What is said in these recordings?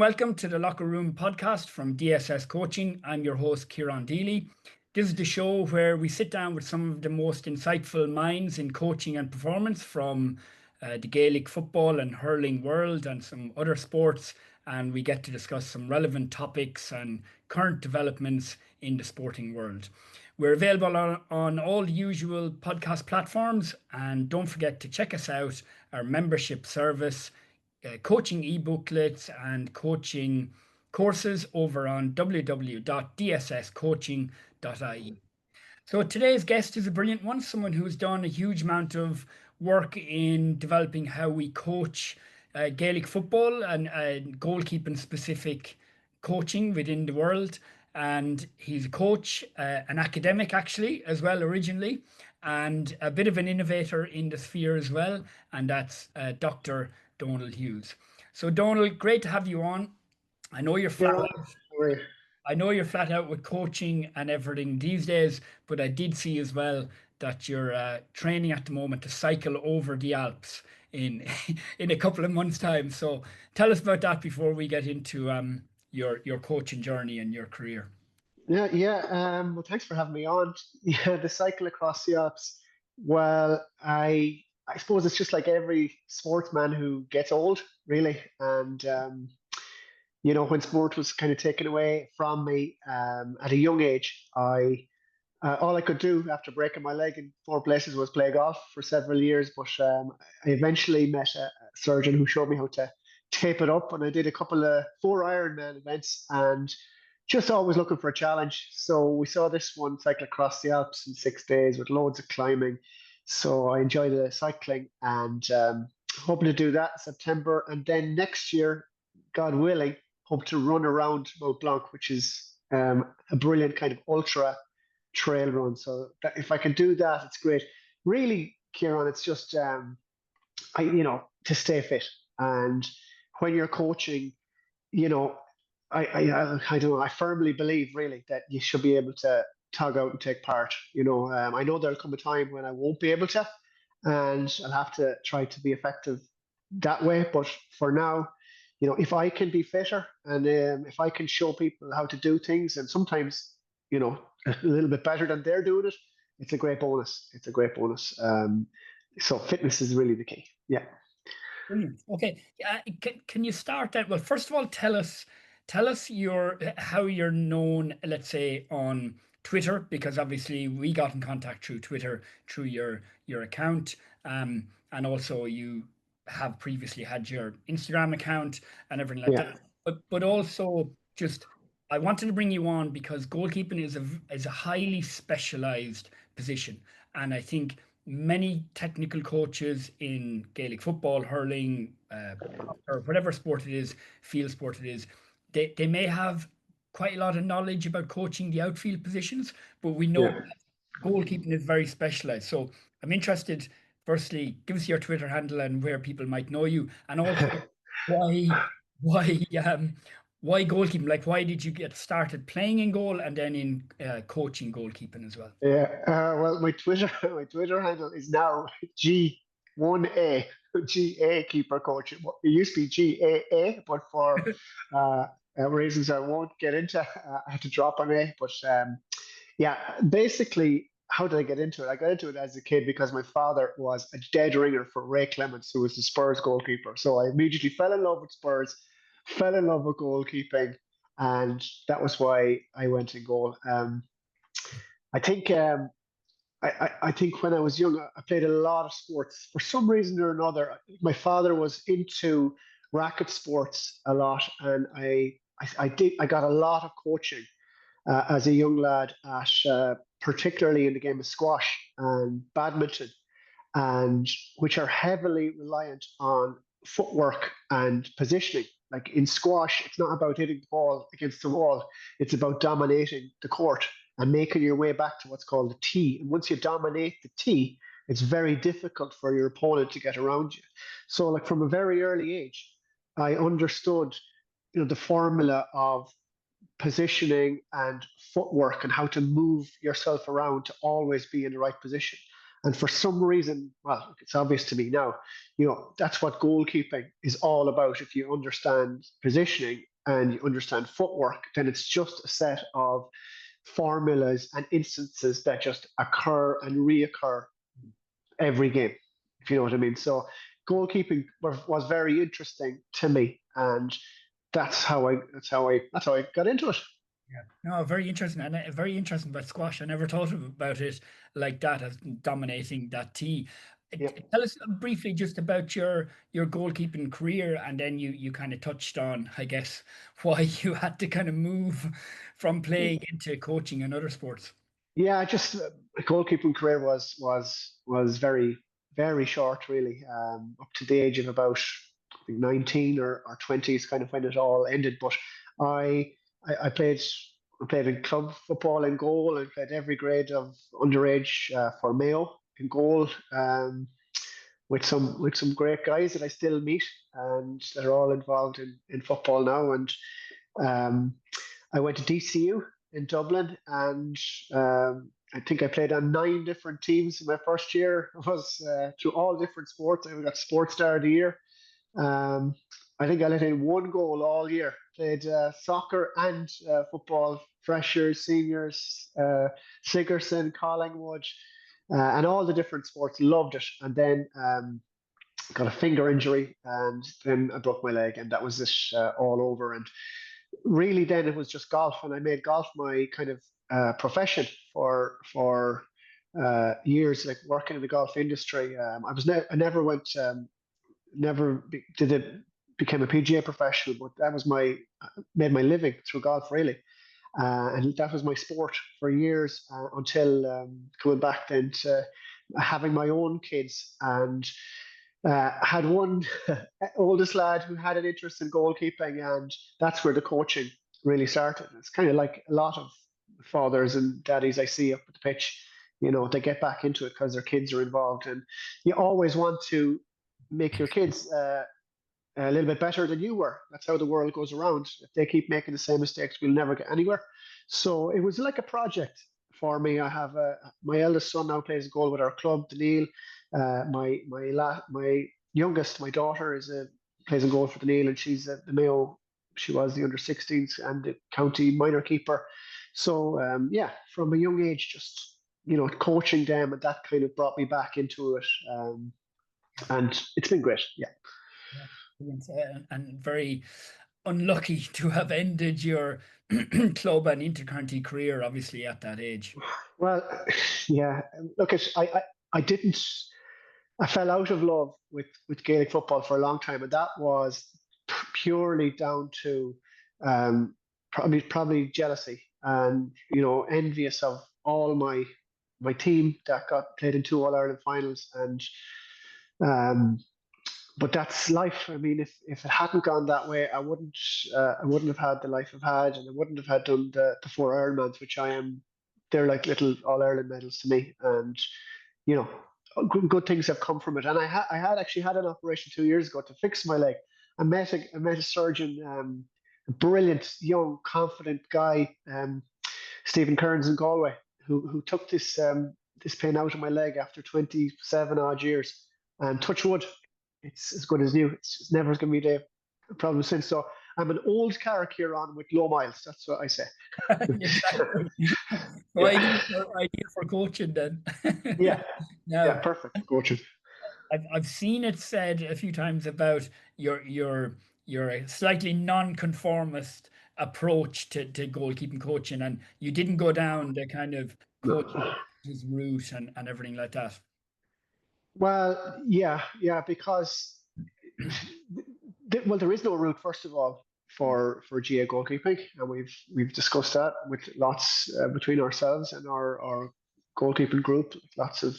welcome to the Locker Room podcast from DSS Coaching. I'm your host, Ciaran Deely. This is the show where we sit down with some of the most insightful minds in coaching and performance from the Gaelic football and hurling world and some other sports, and we get to discuss some relevant topics and current developments in the sporting world. We're available on all the usual podcast platforms, and don't forget to check us out, our membership service, coaching e-booklets and coaching courses over on www.dsscoaching.ie. So today's guest is a brilliant one, someone who's done a huge amount of work in developing how we coach Gaelic football and goalkeeping specific coaching within the world. And he's a coach, an academic actually, as well originally, and a bit of an innovator in the sphere as well. And that's Dr. Donal Hughes. So Donal, great to have you on. I know you're flat out. I know you're flat out with coaching and everything these days, but I did see as well that you're training at the moment to cycle over the Alps in in a couple of months' time. So tell us about that before we get into your coaching journey and your career. Well, thanks for having me on. Yeah, the cycle across the Alps. Well, I suppose it's just like every sportsman who gets old, really, and when sport was kind of taken away from me at a young age, I all I could do after breaking my leg in four places was play golf for several years. But I eventually met a surgeon who showed me how to tape it up, and I did a couple of 4 Ironman events, and just always looking for a challenge. So we saw this one cycle across the Alps in 6 days with loads of climbing. So I enjoyed the cycling, and hoping to do that in September, and then next year, God willing, hope to run around Mount Blanc, which is a brilliant kind of ultra trail run. So if I can do that, it's great. Really, Ciaran, it's just to stay fit. And when you're coaching, I don't know. I firmly believe really that you should be able to tug out and take part. I know there'll come a time when I won't be able to, and I'll have to try to be effective that way. But for now, if I can be fitter and if I can show people how to do things, and sometimes, a little bit better than they're doing it, it's a great bonus. It's a great bonus. So fitness is really the key. Yeah. Brilliant. Okay. Can you start that? Well, first of all, tell us how you're known, let's say, on Twitter, because obviously we got in contact through Twitter, through your account, and also you have previously had your Instagram account and everything like that. But also just I wanted to bring you on because goalkeeping is a highly specialized position, and I think many technical coaches in Gaelic football, hurling, or whatever sport it is, field sport it is, they may have quite a lot of knowledge about coaching the outfield positions, but we know goalkeeping is very specialized. So I'm interested, firstly, give us your Twitter handle and where people might know you, and also why why goalkeeping? Like, why did you get started playing in goal and then in coaching goalkeeping as well? Well, my Twitter handle is now G1A, GA keeper coach. It used to be GAA, but for reasons I won't get into, I had to drop an A. But basically, how did I get into it? I got into it as a kid because my father was a dead ringer for Ray Clements, who was the Spurs goalkeeper. So I immediately fell in love with Spurs, fell in love with goalkeeping, and that was why I went in goal. I think I think when I was young, I played a lot of sports. For some reason or another, my father was into racket sports a lot, and I got a lot of coaching as a young lad at particularly in the game of squash and badminton, and which are heavily reliant on footwork and positioning. Like in squash, it's not about hitting the ball against the wall; it's about dominating the court and making your way back to what's called the tee. And once you dominate the tee, it's very difficult for your opponent to get around you. So, like from a very early age, I understood, the formula of positioning and footwork and how to move yourself around to always be in the right position. And for some reason, well, it's obvious to me now, that's what goalkeeping is all about. If you understand positioning, and you understand footwork, then it's just a set of formulas and instances that just occur and reoccur every game, if you know what I mean. So goalkeeping was very interesting to me, and that's how I got into it. Yeah. No, very interesting, and very interesting about squash. I never thought about it like that, as dominating that tee. Yeah. Tell us briefly just about your goalkeeping career, and then you kind of touched on, I guess, why you had to kind of move from playing into coaching and other sports. Yeah, just my goalkeeping career was very short, really. Up to the age of about I think 19 or 20 is kind of when it all ended. But I I played in club football in goal. I played every grade of underage for Mayo in goal, with some great guys that I still meet and that are all involved in football now. And um, I went to DCU in Dublin, and I think I played on 9 different teams in my first year. I was through all different sports. I got Sports Star of the Year. Um, I think I let in 1 goal all year. Played soccer and football, freshers, seniors, Sigerson, Collingwood, and all the different sports. Loved it. And then got a finger injury, and then I broke my leg, and that was it all over. And really then it was just golf, and I made golf my kind of profession for years, like working in the golf industry. I never went, never did it, became a PGA professional, but that was my made my living through golf, really. And that was my sport for years, until coming back then to having my own kids. And had one oldest lad who had an interest in goalkeeping, and that's where the coaching really started. It's kind of like a lot of fathers and daddies I see up at the pitch. They get back into it because their kids are involved, and you always want to make your kids a little bit better than you were. That's how the world goes around. If they keep making the same mistakes, we'll never get anywhere. So it was like a project for me. I have my eldest son now plays goal with our club, Deely. My youngest, my daughter, plays in goal for Deely, and she's the Mayo. She was the under 16s and the county minor keeper. So yeah, from a young age, just coaching them, and that kind of brought me back into it. And it's been great. Yeah. Yeah. Brilliant. And very unlucky to have ended your club and intercounty career, obviously, at that age. Well, yeah. Look, I didn't. I fell out of love with Gaelic football for a long time, and that was purely down to probably jealousy, and envious of all my team that got played in 2 All-Ireland finals. And um, but that's life. I mean, if it hadn't gone that way, I wouldn't have had the life I've had, and I wouldn't have had done the 4 Ironmans, which I am. They're like little All Ireland medals to me, and you know, good things have come from it. And I had actually had an operation 2 years ago to fix my leg. I met a surgeon, a brilliant, young, confident guy, Stephen Kearns in Galway, who took this pain out of my leg after 27 odd years. And touch wood, it's as good as new. It's never going to be a problem since. So I'm an old car Ciaran with low miles. That's what I say. Exactly. So Yeah, ideal for coaching then. yeah, yeah. Now, Perfect for coaching. I've seen it said a few times about your a slightly non-conformist approach to goalkeeping coaching, and you didn't go down the kind of coaching No. route and everything like that. Well, yeah, yeah, because well, there is no route, first of all, for GA goalkeeping, and we've discussed that with lots between ourselves and our goalkeeping group, lots of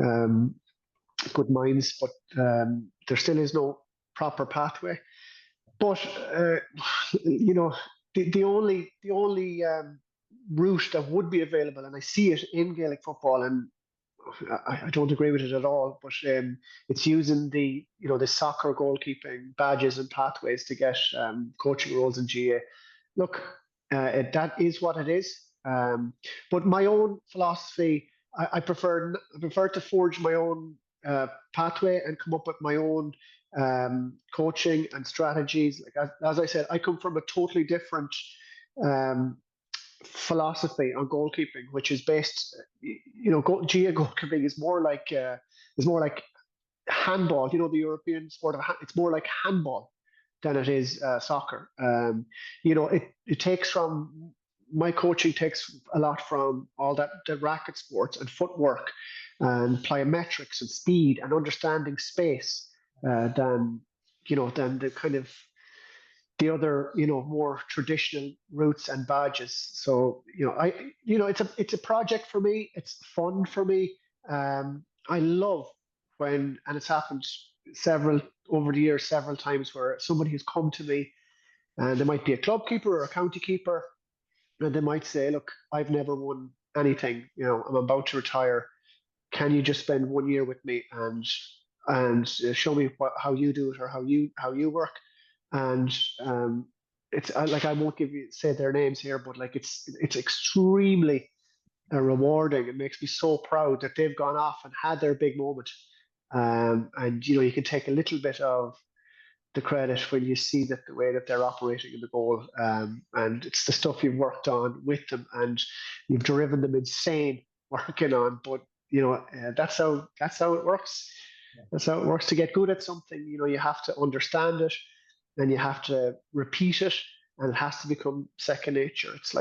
um, good minds, but there still is no proper pathway. But you know, the only route that would be available, and I see it in Gaelic football, and I don't agree with it at all, but it's using the soccer goalkeeping badges and pathways to get coaching roles in GA. Look, that is what it is. But my own philosophy, I prefer to forge my own pathway and come up with my own coaching and strategies. Like as I said, I come from a totally different um, philosophy on goalkeeping, which is based, GA goalkeeping is more like handball. You know, the European sport of it's more like handball than it is soccer. It takes from my coaching takes a lot from all that the racket sports and footwork and plyometrics and speed and understanding space than the kind of the other more traditional routes and badges. So it's a project for me. It's fun for me. I love when, and it's happened several over the years several times, where somebody has come to me and they might be a club keeper or a county keeper, and they might say, look, I've never won anything, I'm about to retire. Can you just spend 1 year with me and show me how you do it, or how you work? And it's like, I won't say their names here, but like it's extremely rewarding. It makes me so proud that they've gone off and had their big moment. And you can take a little bit of the credit when you see that the way that they're operating in the goal, and it's the stuff you've worked on with them, and you've driven them insane working on. But that's how it works. That's how it works. To get good at something, you have to understand it, and you have to repeat it, and it has to become second nature. It's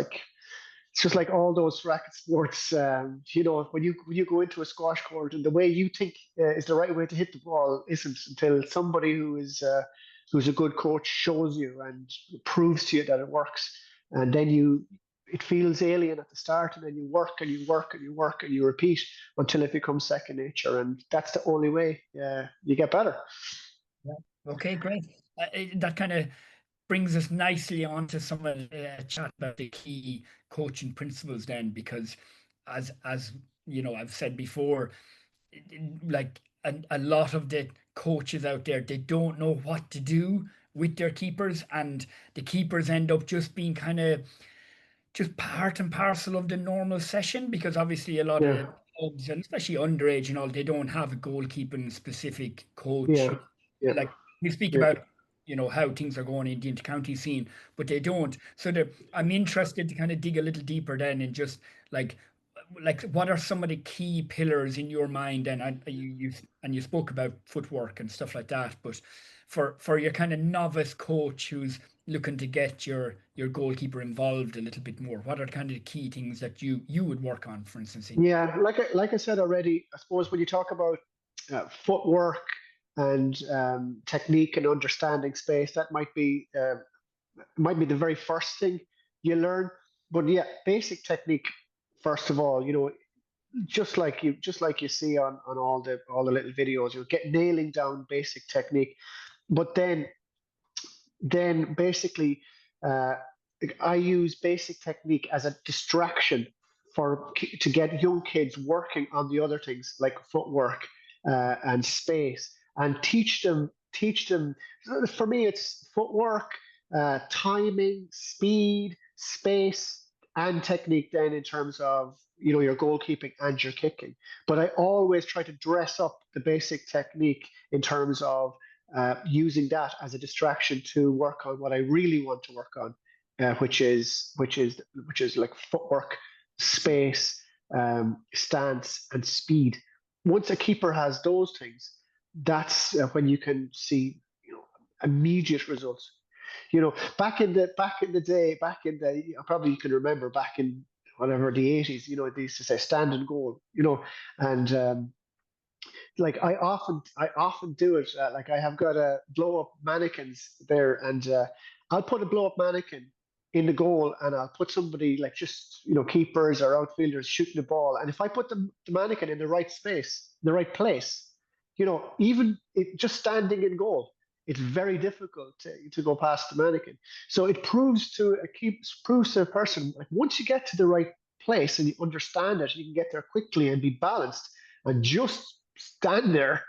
just like all those racket sports. When you go into a squash court, and the way you think is the right way to hit the ball isn't, until somebody who's a good coach shows you and proves to you that it works. And then it feels alien at the start, and then you work and you work and you work and you repeat until it becomes second nature. And that's the only way you get better. Yeah. Okay, great. That kind of brings us nicely onto some of the chat about the key coaching principles then, because as I've said before, like a lot of the coaches out there, they don't know what to do with their keepers, and the keepers end up just being kind of just part and parcel of the normal session, because obviously a lot Yeah, of clubs, and especially underage and all, they don't have a goalkeeping specific coach. yeah, yeah, Like we speak yeah. about, how things are going in the inter-county scene, but they don't. So I'm interested to kind of dig a little deeper then, and just like what are some of the key pillars in your mind? And you spoke about footwork and stuff like that, but for your kind of novice coach who's looking to get your goalkeeper involved a little bit more, what are kind of the key things that you would work on, for instance? Yeah, like I said already, I suppose when you talk about footwork and technique and understanding space, that might be the very first thing you learn. But yeah, basic technique first of all. Just like you see on all the little videos, you get nailing down basic technique. But then basically, uh, I use basic technique as a distraction to get young kids working on the other things like footwork and space, and teach them. For me, it's footwork, timing, speed, space, and technique. Then in terms of your goalkeeping and your kicking, but I always try to dress up the basic technique in terms of using that as a distraction to work on what I really want to work on, which is like footwork, space, stance, and speed. Once a keeper has those things, that's when you can see immediate results. Back in the day, probably you can remember back in whatever the 80s. They used to say stand and goal. And like I often do it. Like I have got a blow up mannequins there, and I'll put a blow up mannequin in the goal, and I'll put somebody like just keepers or outfielders shooting the ball, and if I put the mannequin in the right space, the right place, even just standing in goal, it's very difficult to go past the mannequin. So it proves to a person, like, once you get to the right place and you understand it, you can get there quickly and be balanced and just stand there,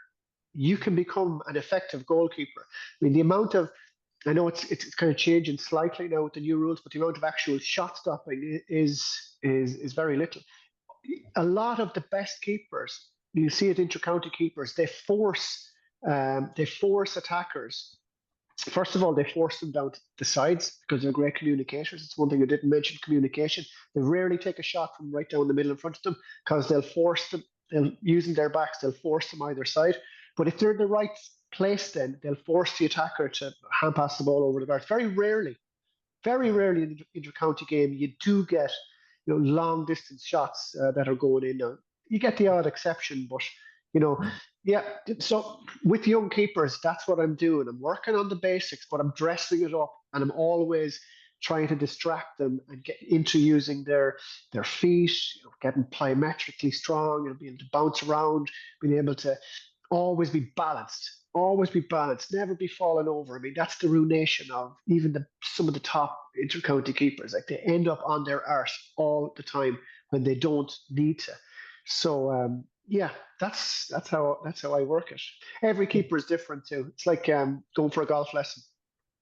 you can become an effective goalkeeper. I mean, the amount of, I know it's kind of changing slightly now with the new rules, but the amount of actual shot stopping is very little. A lot of the best keepers, you see it, inter-county keepers, they force They force attackers. First of all, they force them down the sides because they're great communicators. It's one thing I didn't mention, communication. They rarely take a shot from right down the middle in front of them because they'll force them, using their backs, they'll force them either side. But if they're in the right place, then they'll force the attacker to hand pass the ball over the bar. Very Yeah. rarely in the inter-county game you do get long distance shots that are going in. Now, you get the odd exception, but you know, yeah. So with young keepers, that's what I'm doing. I'm working on the basics, but I'm dressing it up, and I'm always trying to distract them and get into using their feet, getting plyometrically strong, being able to bounce around, being able to always be balanced. Always be balanced, never be falling over. I mean, that's the ruination of even some of the top intercounty keepers. Like they end up on their arse all the time when they don't need to. So yeah, that's how I work it. Every keeper is different too. It's like going for a golf lesson,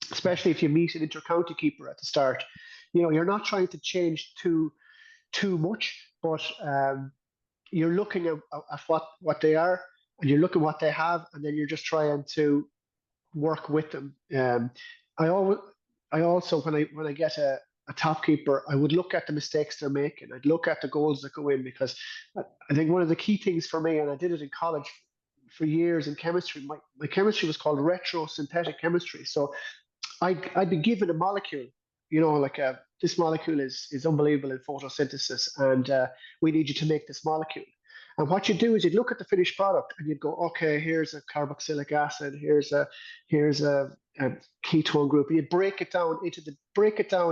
Yeah. especially if you meet an intercounty keeper at the start. You're not trying to change too much, but you're looking at what they are, and you're looking what they have, and then you're just trying to work with them. I always, I also when I get a top keeper, I would look at the mistakes they're making. I'd look at the goals that go in because I think one of the key things for me, and I did it in college for years in chemistry. My chemistry was called retrosynthetic chemistry. So I'd be given a molecule, like this molecule is unbelievable in photosynthesis, and we need you to make this molecule. And what you do is you'd look at the finished product and you'd go, okay, here's a carboxylic acid, here's a ketone group. You break it down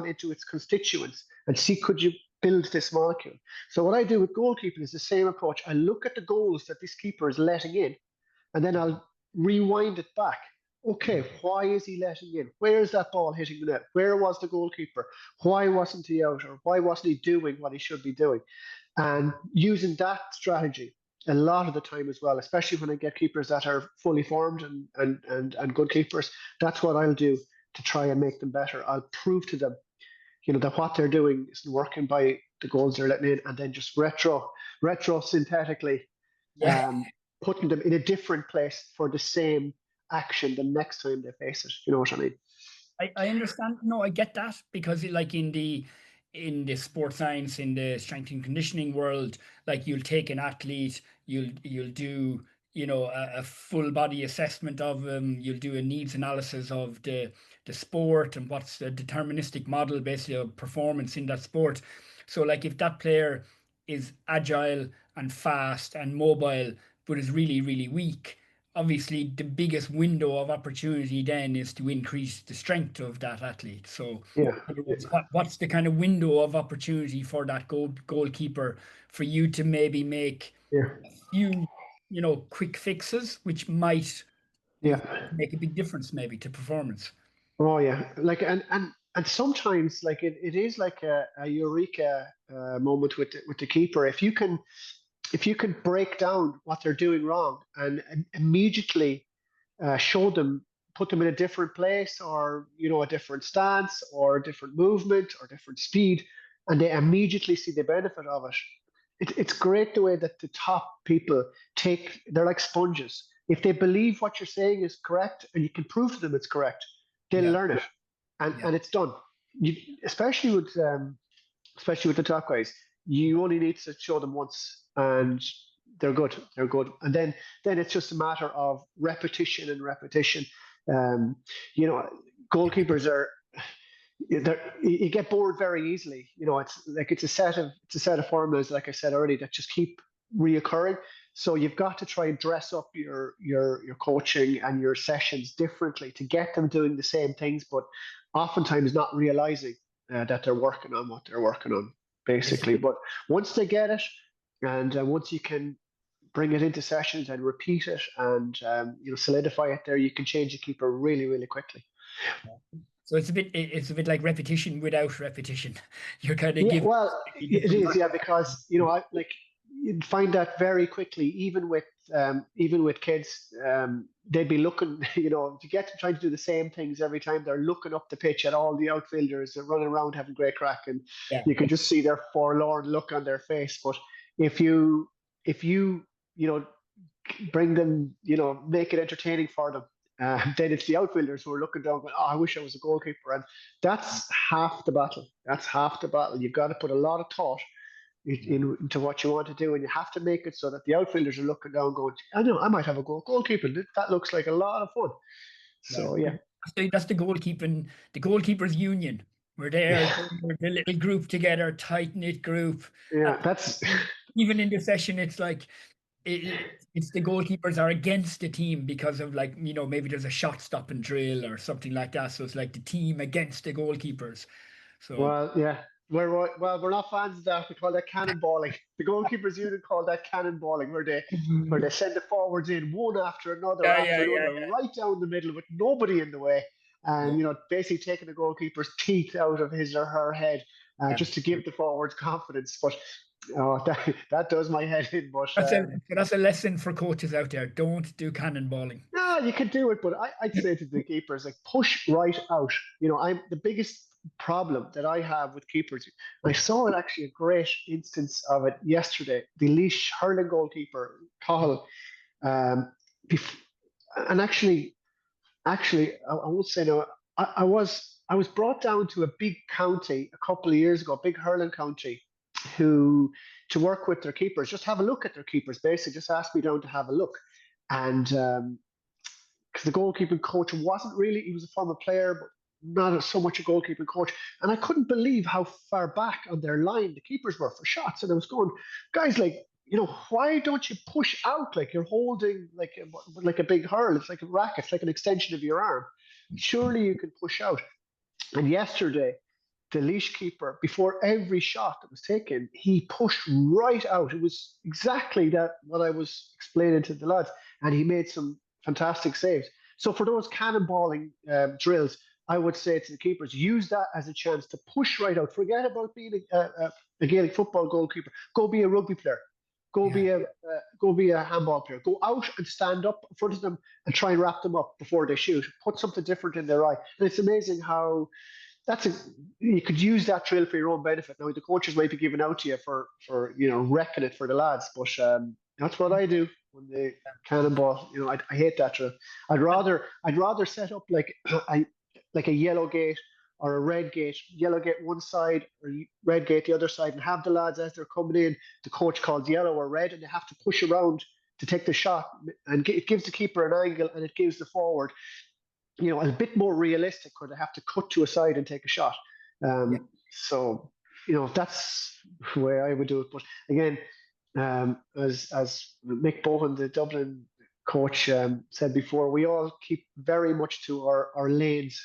into its constituents and see could you build this molecule. So what I do with goalkeeping is the same approach. I look at the goals that this keeper is letting in, and then I'll rewind it back. Okay, why is he letting in? Where is that ball hitting the net? Where was the goalkeeper? Why wasn't he out, or why wasn't he doing what he should be doing? And using that strategy a lot of the time as well, especially when I get keepers that are fully formed and good keepers, that's what I'll do to try and make them better. I'll prove to them, that what they're doing isn't working by the goals they're letting in, and then just retro synthetically Yeah. um, putting them in a different place for the same action the next time they face it. You know what I mean? I understand. No, I get that because like in the sports science, in the strength and conditioning world, like you'll take an athlete, you'll do, a full body assessment of them, you'll do a needs analysis of the sport and what's the deterministic model basically of performance in that sport. So like if that player is agile and fast and mobile, but is really, really weak, obviously the biggest window of opportunity then is to increase the strength of that athlete. So, Yeah, in other words, what's the kind of window of opportunity for that goalkeeper for you to maybe make yeah, a few, quick fixes, which might yeah. make a big difference maybe to performance. Oh yeah, like and sometimes like it is like a eureka moment with the keeper. If you can break down what they're doing wrong and immediately show them, put them in a different place, or a different stance or a different movement or different speed, and they immediately see the benefit of it. It's great the way that the top people they're like sponges. If they believe what you're saying is correct and you can prove to them it's correct, they'll Yeah, learn it, and yeah, and it's done. You, especially with the top guys, you only need to show them once, and they're good. They're good, and then it's just a matter of repetition and repetition. Um, you know, goalkeepers are you get bored very easily. It's a set of formulas, like I said already, that just keep reoccurring. So you've got to try and dress up your coaching and your sessions differently to get them doing the same things, but oftentimes not realizing that they're working on what they're working on, yeah. basically. But once they get it, and once you can bring it into sessions and repeat it and solidify it there, you can change a keeper really, really quickly. So it's a bit like repetition without repetition. You're kind of Yeah, giving well, it different. is, yeah, because I like you'd find that very quickly, even with kids, they'd be looking, to get to trying to do the same things every time. They're looking up the pitch at all the outfielders, they're running around having great crack, and Yeah, you can just see their forlorn look on their face. But if you, if you, you know, bring them, make it entertaining for them. Then it's the outfielders who are looking down, going, "Oh, I wish I was a goalkeeper." And that's half the battle. That's half the battle. You've got to put a lot of thought into what you want to do, and you have to make it so that the outfielders are looking down, going, "I know, I might have a goalkeeper. That looks like a lot of fun." Yeah. So yeah, That's the goalkeeping, the goalkeepers union. We're there, yeah, we're the little group together, tight knit group. And yeah. That's even in the session, it's like it's the goalkeepers are against the team because of, like, maybe there's a shot stopping drill or something like that. So it's like the team against the goalkeepers. So Well, yeah. We're not fans of that. We call that cannonballing. The goalkeepers unit call that cannonballing, where they send the forwards in one yeah, after yeah, yeah, another, right down the middle with nobody in the way, yeah, and basically taking the goalkeeper's teeth out of his or her head, yeah. just to give the forwards confidence. But oh, that does my head in. But That's a lesson for coaches out there. Don't do cannonballing. no, you can do it, but I'd say to the keepers, like, push right out. I'm the biggest problem that I have with keepers. I saw it actually a great instance of it yesterday. The Laois hurling goalkeeper, Cahill, um, and I will say now, I was brought down to a big county a couple of years ago, a big hurling county, who to work with their keepers, just have a look at their keepers. Basically, just asked me down to have a look, and because the goalkeeping coach wasn't really, he was a former player, but not so much a goalkeeping coach. And I couldn't believe how far back on their line the keepers were for shots. And I was going, guys, like, why don't you push out? Like, you're holding like a big hurl. It's like a racket. It's like an extension of your arm. Surely you can push out. And yesterday, the Laois keeper, before every shot that was taken, he pushed right out. It was exactly that what I was explaining to the lads, and he made some fantastic saves. So for those cannonballing drills, I would say to the keepers, use that as a chance to push right out. Forget about being a Gaelic football goalkeeper. Go be a rugby player. Yeah. Go be a handball player. Go out and stand up in front of them and try and wrap them up before they shoot. Put something different in their eye. And it's amazing how that's a you could use that drill for your own benefit. Now the coaches might be giving out to you for wrecking it for the lads, but that's what I do when they cannonball. I hate that drill. I'd rather set up like a yellow gate or a red gate, yellow gate one side or red gate the other side, and have the lads as they're coming in. The coach calls yellow or red, and they have to push around to take the shot, and it gives the keeper an angle, and it gives the forward a bit more realistic where they have to cut to a side and take a shot. Yeah. So, that's the way I would do it. But again, as Mick Bohan, the Dublin coach, said before, we all keep very much to our lanes.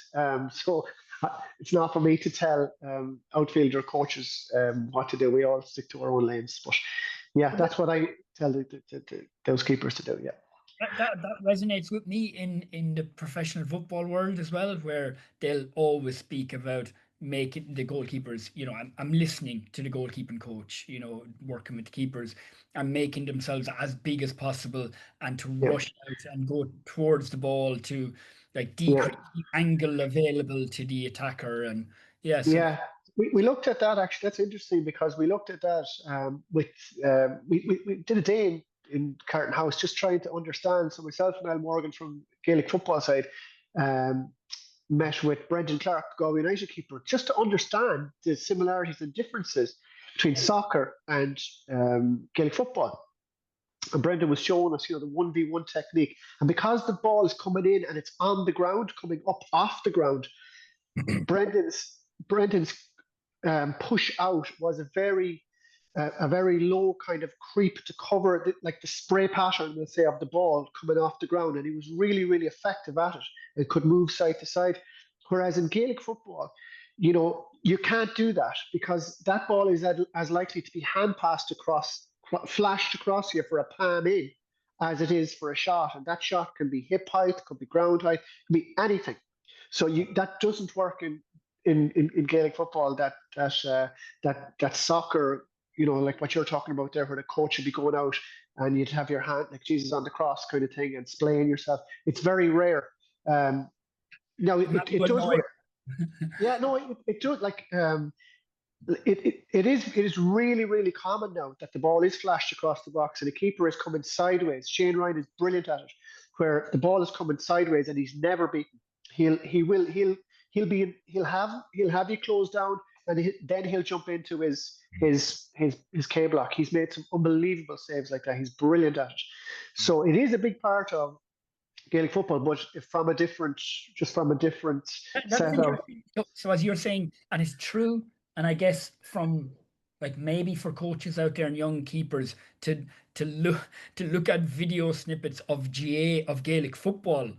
So it's not for me to tell outfielder coaches what to do. We all stick to our own lanes. But yeah, But that's what I tell those keepers to do. Yeah. that resonates with me in the professional football world as well, where they'll always speak about making the goalkeepers, I'm listening to the goalkeeping coach, working with the keepers and making themselves as big as possible and to Yeah. rush out and go towards the ball to, like, Yeah. decrease the angle available to the attacker. And yeah, so Yeah, we looked at that actually. That's interesting because we looked at that with we did a day in Carton House just trying to understand. So myself and Al Morgan from Gaelic football side um, met with Brendan Clark, the Galway United keeper, just to understand the similarities and differences between soccer and Gaelic football. And Brendan was showing us, the 1v1 technique. And because the ball is coming in and it's on the ground, coming up off the ground, Brendan's push out was a very low kind of creep to cover like the spray pattern, let's say, of the ball coming off the ground, and he was really really effective at it and could move side to side. Whereas in Gaelic football, you can't do that because that ball is as likely to be hand passed across, flashed across you for a palm in, as it is for a shot, and that shot can be hip height, could be ground height, could be anything. So that doesn't work in Gaelic football. That soccer, like what you're talking about there, where the coach would be going out and you'd have your hand like Jesus on the cross kind of thing and splaying yourself. It's very rare. Now I'm not it good does lawyer. work. Yeah, no, it does. Like It is really, really common now that the ball is flashed across the box and the keeper is coming sideways. Shane Ryan is brilliant at it, where the ball is coming sideways and he's never beaten. He'll have you closed down, and then he'll jump into his K block. He's made some unbelievable saves like that. He's brilliant at it. So it is a big part of Gaelic football, but from a different That's set of. interesting. So as you're saying, and it's true, and I guess from like maybe for coaches out there and young keepers to to look to look at video snippets of GA of Gaelic football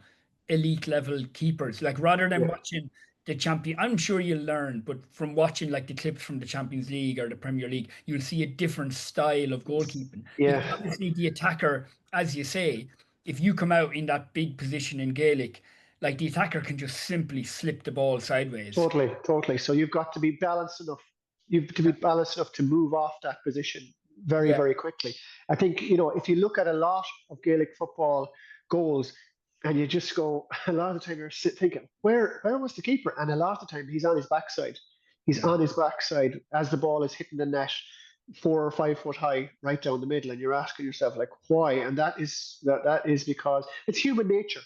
elite level keepers, like rather than Yeah, watching the champion. I'm sure you'll learn, but from watching like the clips from the Champions League or the Premier League, you'll see a different style of goalkeeping. Because yeah. obviously the attacker, as you say, if you come out in that big position in Gaelic, like the attacker can just simply slip the ball sideways. Totally, totally. So you've got to be balanced enough. You've to be Yeah, balanced enough to move off that position very, yeah, very quickly. I think, if you look at a lot of Gaelic football goals, and you just go, a lot of the time you're thinking, where was the keeper? And a lot of the time he's on his backside. He's yeah, on his backside as the ball is hitting the net 4 or 5 foot high, right down the middle, and you're asking yourself like, why? And that is because it's human nature.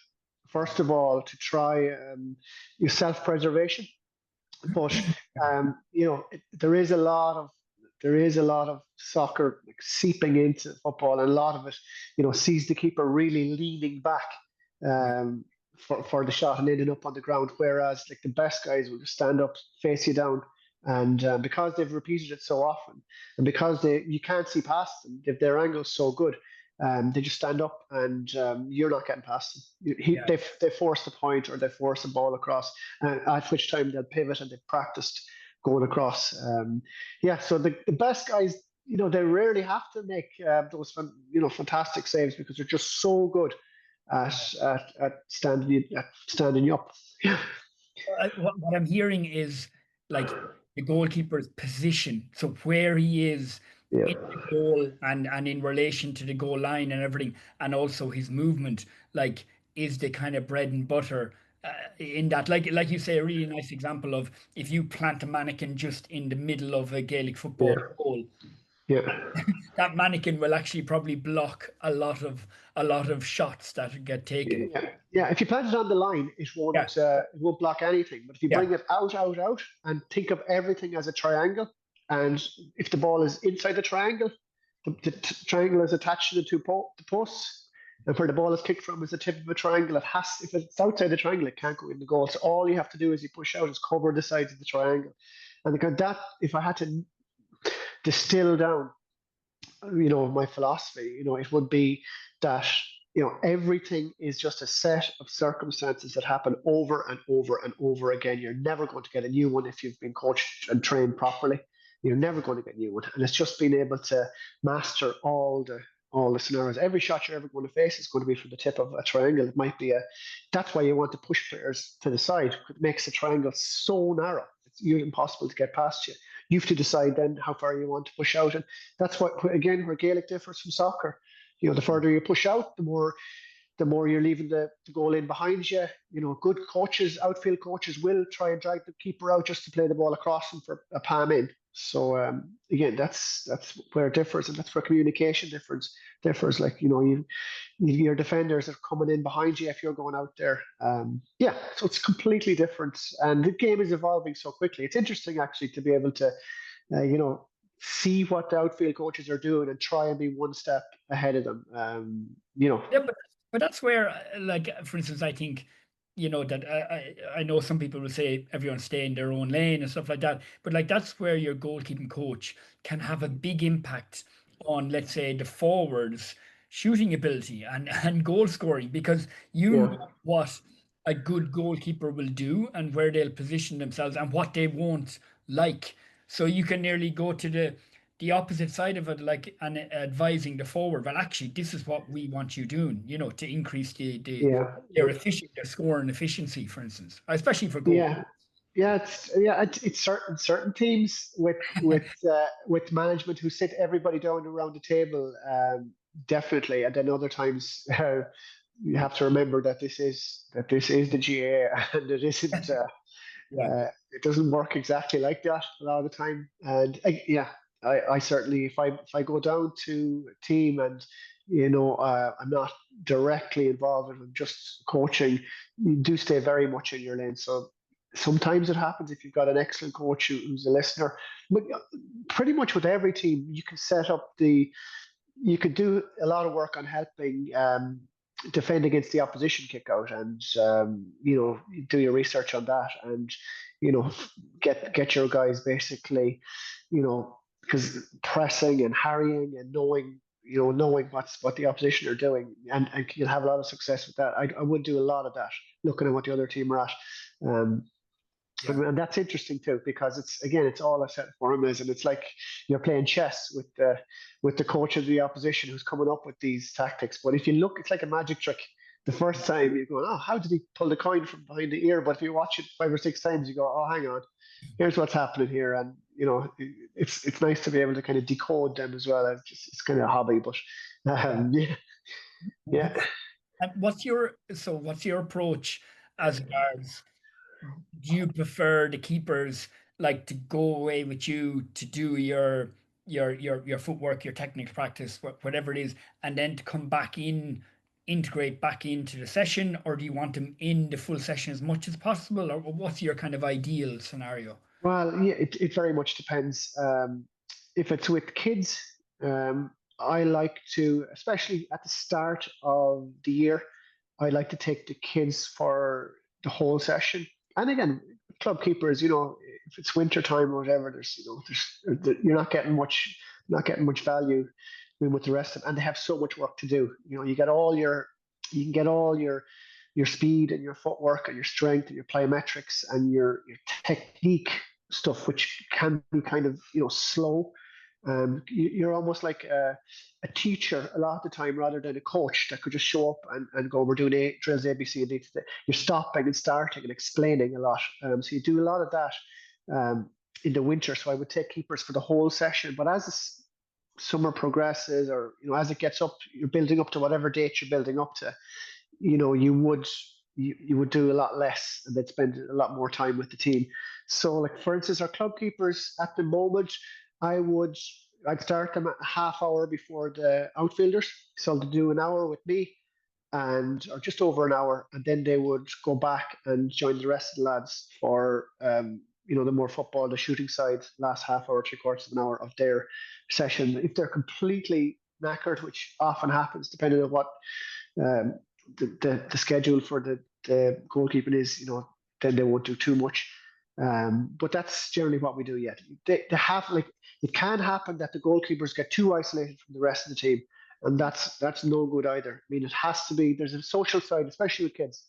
First of all, to try your self-preservation, but there is a lot of soccer like, seeping into football, and a lot of it, sees the keeper really leaning back yeah, um, for the shot and ending up on the ground. Whereas like the best guys will just stand up, face you down, and because they've repeated it so often, and because you can't see past them, their angle's so good. They just stand up, and you're not getting past them. yeah. They force the point, or they force the ball across, at which time they'll pivot, and they've practiced going across. Yeah, so the best guys, they rarely have to make those fantastic saves because they're just so good at standing you up. Yeah, What I'm hearing is like the goalkeeper's position. So where he is yeah, in the goal and in relation to the goal line and everything, and also his movement, like is the kind of bread and butter in that. Like you say, a really nice example of if you plant a mannequin just in the middle of a Gaelic football yeah, goal, yeah. that mannequin will actually probably block a lot of shots that get taken. Yeah, yeah. If you plant it on the line, it Yeah, won't block anything. But if you yeah, bring it out, out, out, and think of everything as a triangle, and if the ball is inside the triangle, the triangle is attached to the posts, and where the ball is kicked from is the tip of a triangle. If it's outside the triangle, it can't go in the goal. So all you have to do is you push out is cover the sides of the triangle, and if I had to distill down my philosophy, it would be that everything is just a set of circumstances that happen over and over and over again. You're never going to get a new one if you've been coached and trained properly. You're never going to get a new one, and it's just being able to master all the scenarios. Every shot you're ever going to face is going to be from the tip of a triangle. It might be That's why you want to push players to the side. It makes the triangle so narrow. It's impossible to get past you. You have to decide then how far you want to push out, and that's what, again, where Gaelic differs from soccer. The further you push out, the more you're leaving the goal in behind you. Good coaches, outfield coaches, will try and drag the keeper out just to play the ball across him for a palm in. So again, that's where it differs, and that's where communication differs. Like your defenders are coming in behind you if you're going out there. Yeah, so it's completely different, and the game is evolving so quickly. It's interesting actually to be able to uh, you know, see what the outfield coaches are doing and try and be one step ahead of them. yeah, but that's where, like, for instance, I think, that I know some people will say everyone stay in their own lane and stuff like that, but like that's where your goalkeeping coach can have a big impact on, let's say, the forwards' shooting ability and goal scoring because you Yeah, know what a good goalkeeper will do and where they'll position themselves and what they won't like. So you can nearly go to the opposite side of it, like and advising the forward. Well, actually, this is what we want you doing. To increase yeah, their scoring efficiency, for instance, especially for goal. yeah. It's certain teams with management who sit everybody down around the table, definitely, and then other times you have to remember that this is the GA and it isn't. Yeah, it doesn't work exactly like that a lot of the time. And yeah, I certainly, if I go down to a team and I'm not directly involved and I'm just coaching, you do stay very much in your lane. So sometimes it happens if you've got an excellent coach who's a listener. But pretty much with every team, you could do a lot of work on helping defend against the opposition kick out, and do your research on that, and you know get your guys basically, because pressing and harrying and knowing what the opposition are doing, and you'll have a lot of success with that. I would do a lot of that, looking at what the other team are at. Um, Yeah. and that's interesting too, because it's all a set of formulas, and it's like you're playing chess with the coach of the opposition who's coming up with these tactics. But if you look, it's like a magic trick. The first time you go, oh, how did he pull the coin from behind the ear? But if you watch it 5 or 6 times, you go, oh, hang on, here's what's happening here, and it's nice to be able to kind of decode them as well. It's kind of a hobby, but Yeah. yeah, yeah. And what's your approach as regards, do you prefer the keepers like to go away with you to do your footwork, your technical practice, whatever it is, and then to come back in, integrate back into the session, or do you want them in the full session as much as possible, or what's your kind of ideal scenario? Well, yeah, it very much depends. If it's with kids, I like to, especially at the start of the year, I like to take the kids for the whole session. And again, club keepers, if it's winter time or whatever, you're not getting much value, with the rest of them, and they have so much work to do. You can get all your speed and your footwork and your strength and your plyometrics and your technique stuff, which can be kind of slow. You're almost like a teacher a lot of the time, rather than a coach that could just show up and go, we're doing drills A, B, C, and D today. You're stopping and starting and explaining a lot. So you do a lot of that in the winter. So I would take keepers for the whole session. But as the summer progresses, or as it gets up, you're building up to whatever date you're building up to, you would do a lot less, and they'd spend a lot more time with the team. So, like for instance, our club keepers at the moment, I would I'd start them at a half hour before the outfielders, so to do an hour with me, or just over an hour, and then they would go back and join the rest of the lads for the more football, the shooting side, last half hour, 3/4 of an hour of their session. If they're completely knackered, which often happens, depending on what um, the schedule for the goalkeeping is, then they won't do too much. But that's generally what we do. Yet they have, like, it can happen that the goalkeepers get too isolated from the rest of the team, and that's no good either. I mean, it has to be. There's a social side, especially with kids,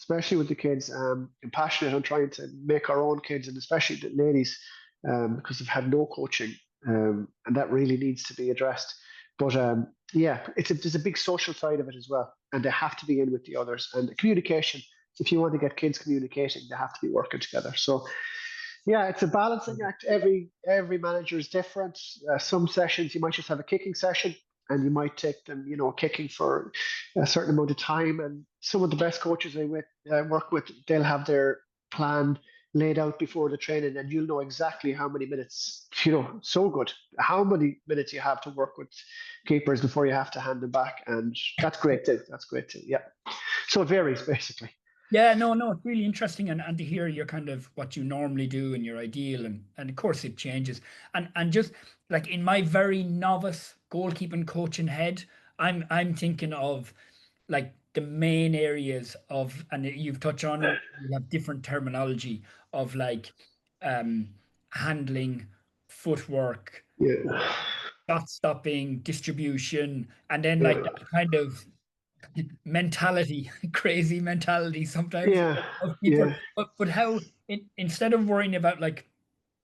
especially with the kids. I'm passionate on trying to make our own kids, and especially the ladies, because they've had no coaching, and that really needs to be addressed. But yeah, there's a big social side of it as well, and they have to be in with the others, and the communication. If you want to get kids communicating, they have to be working together. So yeah, it's a balancing act. Every manager is different. Some sessions you might just have a kicking session, and you might take them, kicking for a certain amount of time. And some of the best coaches I work with, they'll have their plan laid out before the training, and you'll know exactly how many minutes. So good, how many minutes you have to work with keepers before you have to hand them back, and that's great too. That's great too. Yeah. So it varies basically. Yeah, no, no, it's really interesting, and to hear your kind of what you normally do and your ideal, and of course it changes. And just like in my very novice goalkeeping coaching head, I'm thinking of like the main areas of, and you've touched on it, you have different terminology of like um handling, footwork, Yeah. shot stopping, distribution, and then like Yeah. that kind of mentality, crazy mentality sometimes Yeah. of people. Yeah. But how, instead of worrying about like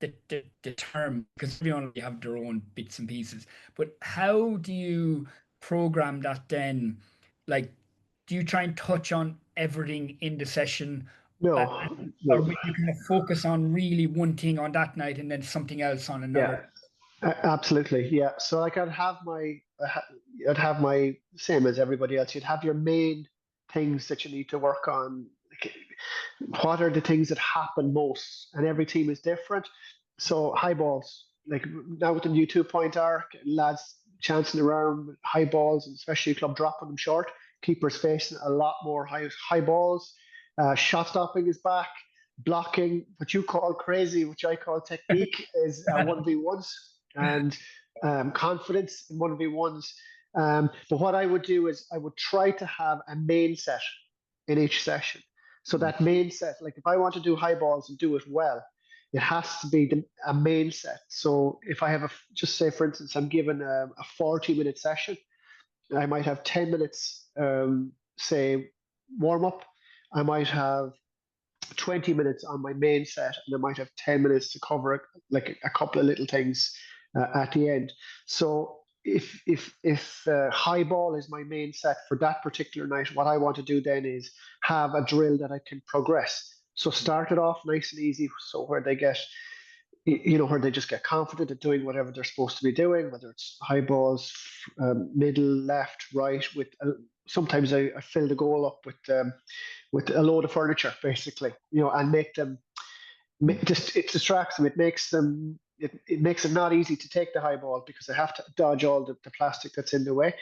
the term, because everyone will have their own bits and pieces, but how do you program that then? Like, do you try and touch on everything in the session, uh, No. or No. will you kind of focus on really one thing on that night and then something else on another? Yeah. Absolutely, yeah. So like I'd have my same as everybody else. You'd have your main things that you need to work on, what are the things that happen most, and every team is different. So high balls, like now with the new 2 point arc, lads chancing around with high balls, and especially club dropping them short. Keepers facing a lot more high balls. Shot stopping is back. Blocking, what you call crazy, which I call technique, is 1v1s, and confidence in 1v1s. But what I would do is I would try to have a main set in each session. So that main set, like if I want to do high balls and do it well, it has to be a main set. So if I have just say for instance, I'm given a 40-minute session, I might have 10 minutes, say, warm up. I might have 20 minutes on my main set, and I might have 10 minutes to cover like a couple of little things at the end. So if high ball is my main set for that particular night, what I want to do then is have a drill that I can progress. So start it off nice and easy, so where they get, where they just get confident at doing whatever they're supposed to be doing, whether it's high balls, middle, left, right. Sometimes I fill the goal up with a load of furniture, basically, and make them just, it distracts them. It makes them it makes it not easy to take the high ball because they have to dodge all the plastic that's in the way.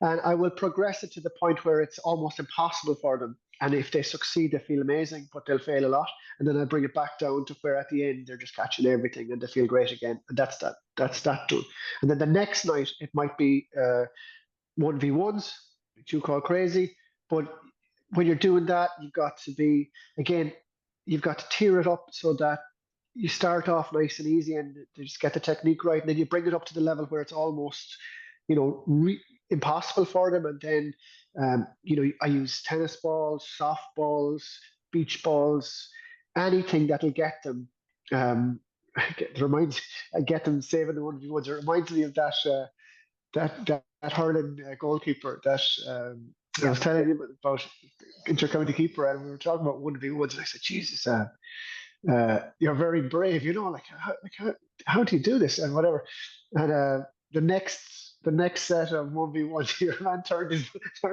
And I will progress it to the point where it's almost impossible for them. And if they succeed, they feel amazing, but they'll fail a lot. And then I bring it back down to where at the end they're just catching everything and they feel great again. And that's that. That's that done. And then the next night it might be 1v1s, which you call crazy. But when you're doing that, you've got to be, again, you've got to tear it up so that you start off nice and easy and just get the technique right, and then you bring it up to the level where it's almost, impossible for them. And then, I use tennis balls, softballs, beach balls, anything that'll get them. Get them saving the 1v1s. It reminds me of that hurling goalkeeper that I Yeah. was telling you about, intercounty keeper, and we were talking about 1v1s, and I said, Jesus, you're very brave, how do you do this and whatever. And the next set of 1v1, your man turned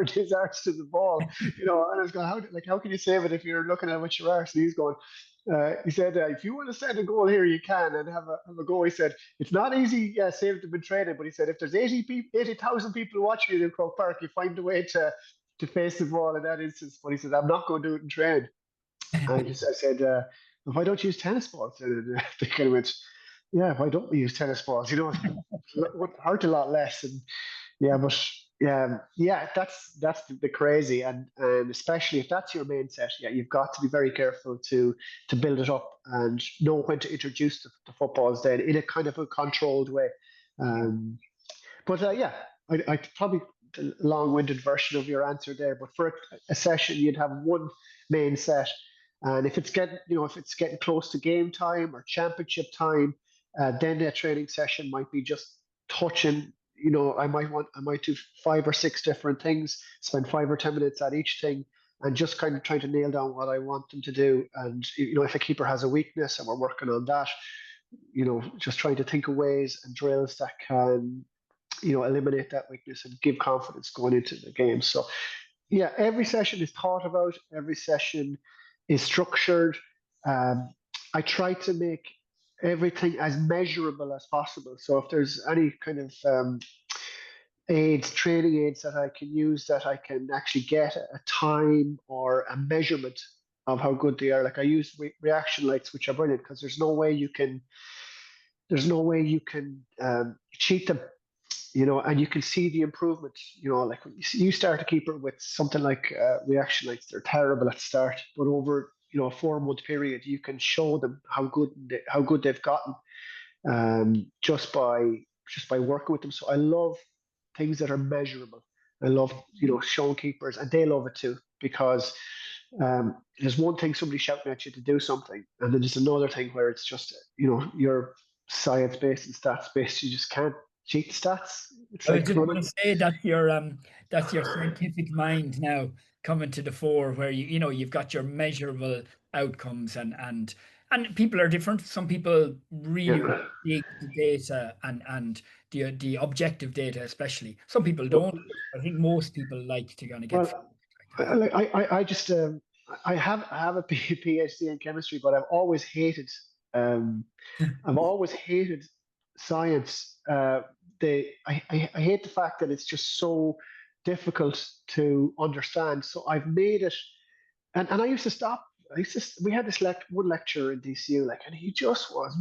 his arse to the ball, and I was going, how can you save it if you're looking at what your arse? And he's going, he said, if you want to set a goal here, you can, and have a go. He said, it's not easy, saved to be traded, but he said, if there's 80,000 people watching you in Croke Park, you find a way to face the ball in that instance. But he said, I'm not going to do it in training. I said, why don't you use tennis balls? And they kind of went, yeah, why don't we use tennis balls? It would hurt a lot less. And yeah, but that's the crazy, and especially if that's your main set, yeah, you've got to be very careful to build it up and know when to introduce the footballs then in a kind of a controlled way. Um, but yeah, I probably the long-winded version of your answer there. But for a session, you'd have one main set, and if it's getting close to game time or championship time, then a training session might be just touching. I might do 5 or 6 different things, spend 5 or 10 minutes at each thing, and just kind of trying to nail down what I want them to do. And if a keeper has a weakness, and we're working on that, just trying to think of ways and drills that can eliminate that weakness and give confidence going into the game. So yeah, every session is thought about, every session is structured. I try to make everything as measurable as possible. So if there's any kind of training aids that I can use, that I can actually get a time or a measurement of how good they are. Like I use reaction lights, which are brilliant because there's no way you can cheat them, and you can see the improvement. Like when you start a keeper with something like reaction lights, they're terrible at start, but over a 4-month period, you can show them how good they've gotten, just by working with them. So I love things that are measurable. I love showing keepers, and they love it too, because there's one thing somebody shouting at you to do something, and then there's another thing where it's just you're science based and stats based. You just can't cheat stats. It's I was like just going running. to say that's your scientific mind now coming to the fore, where you've got your measurable outcomes, and people are different. Some people really Yeah. dig the data and the objective data, especially. Some people don't. Well, I think most people like to kind of get well, feedback like that. I just I have a PhD in chemistry, but um, I've always hated science. I hate the fact that it's just so difficult to understand. So I've made it, and I used to stop. We had this one lecturer in DCU, like, and he just was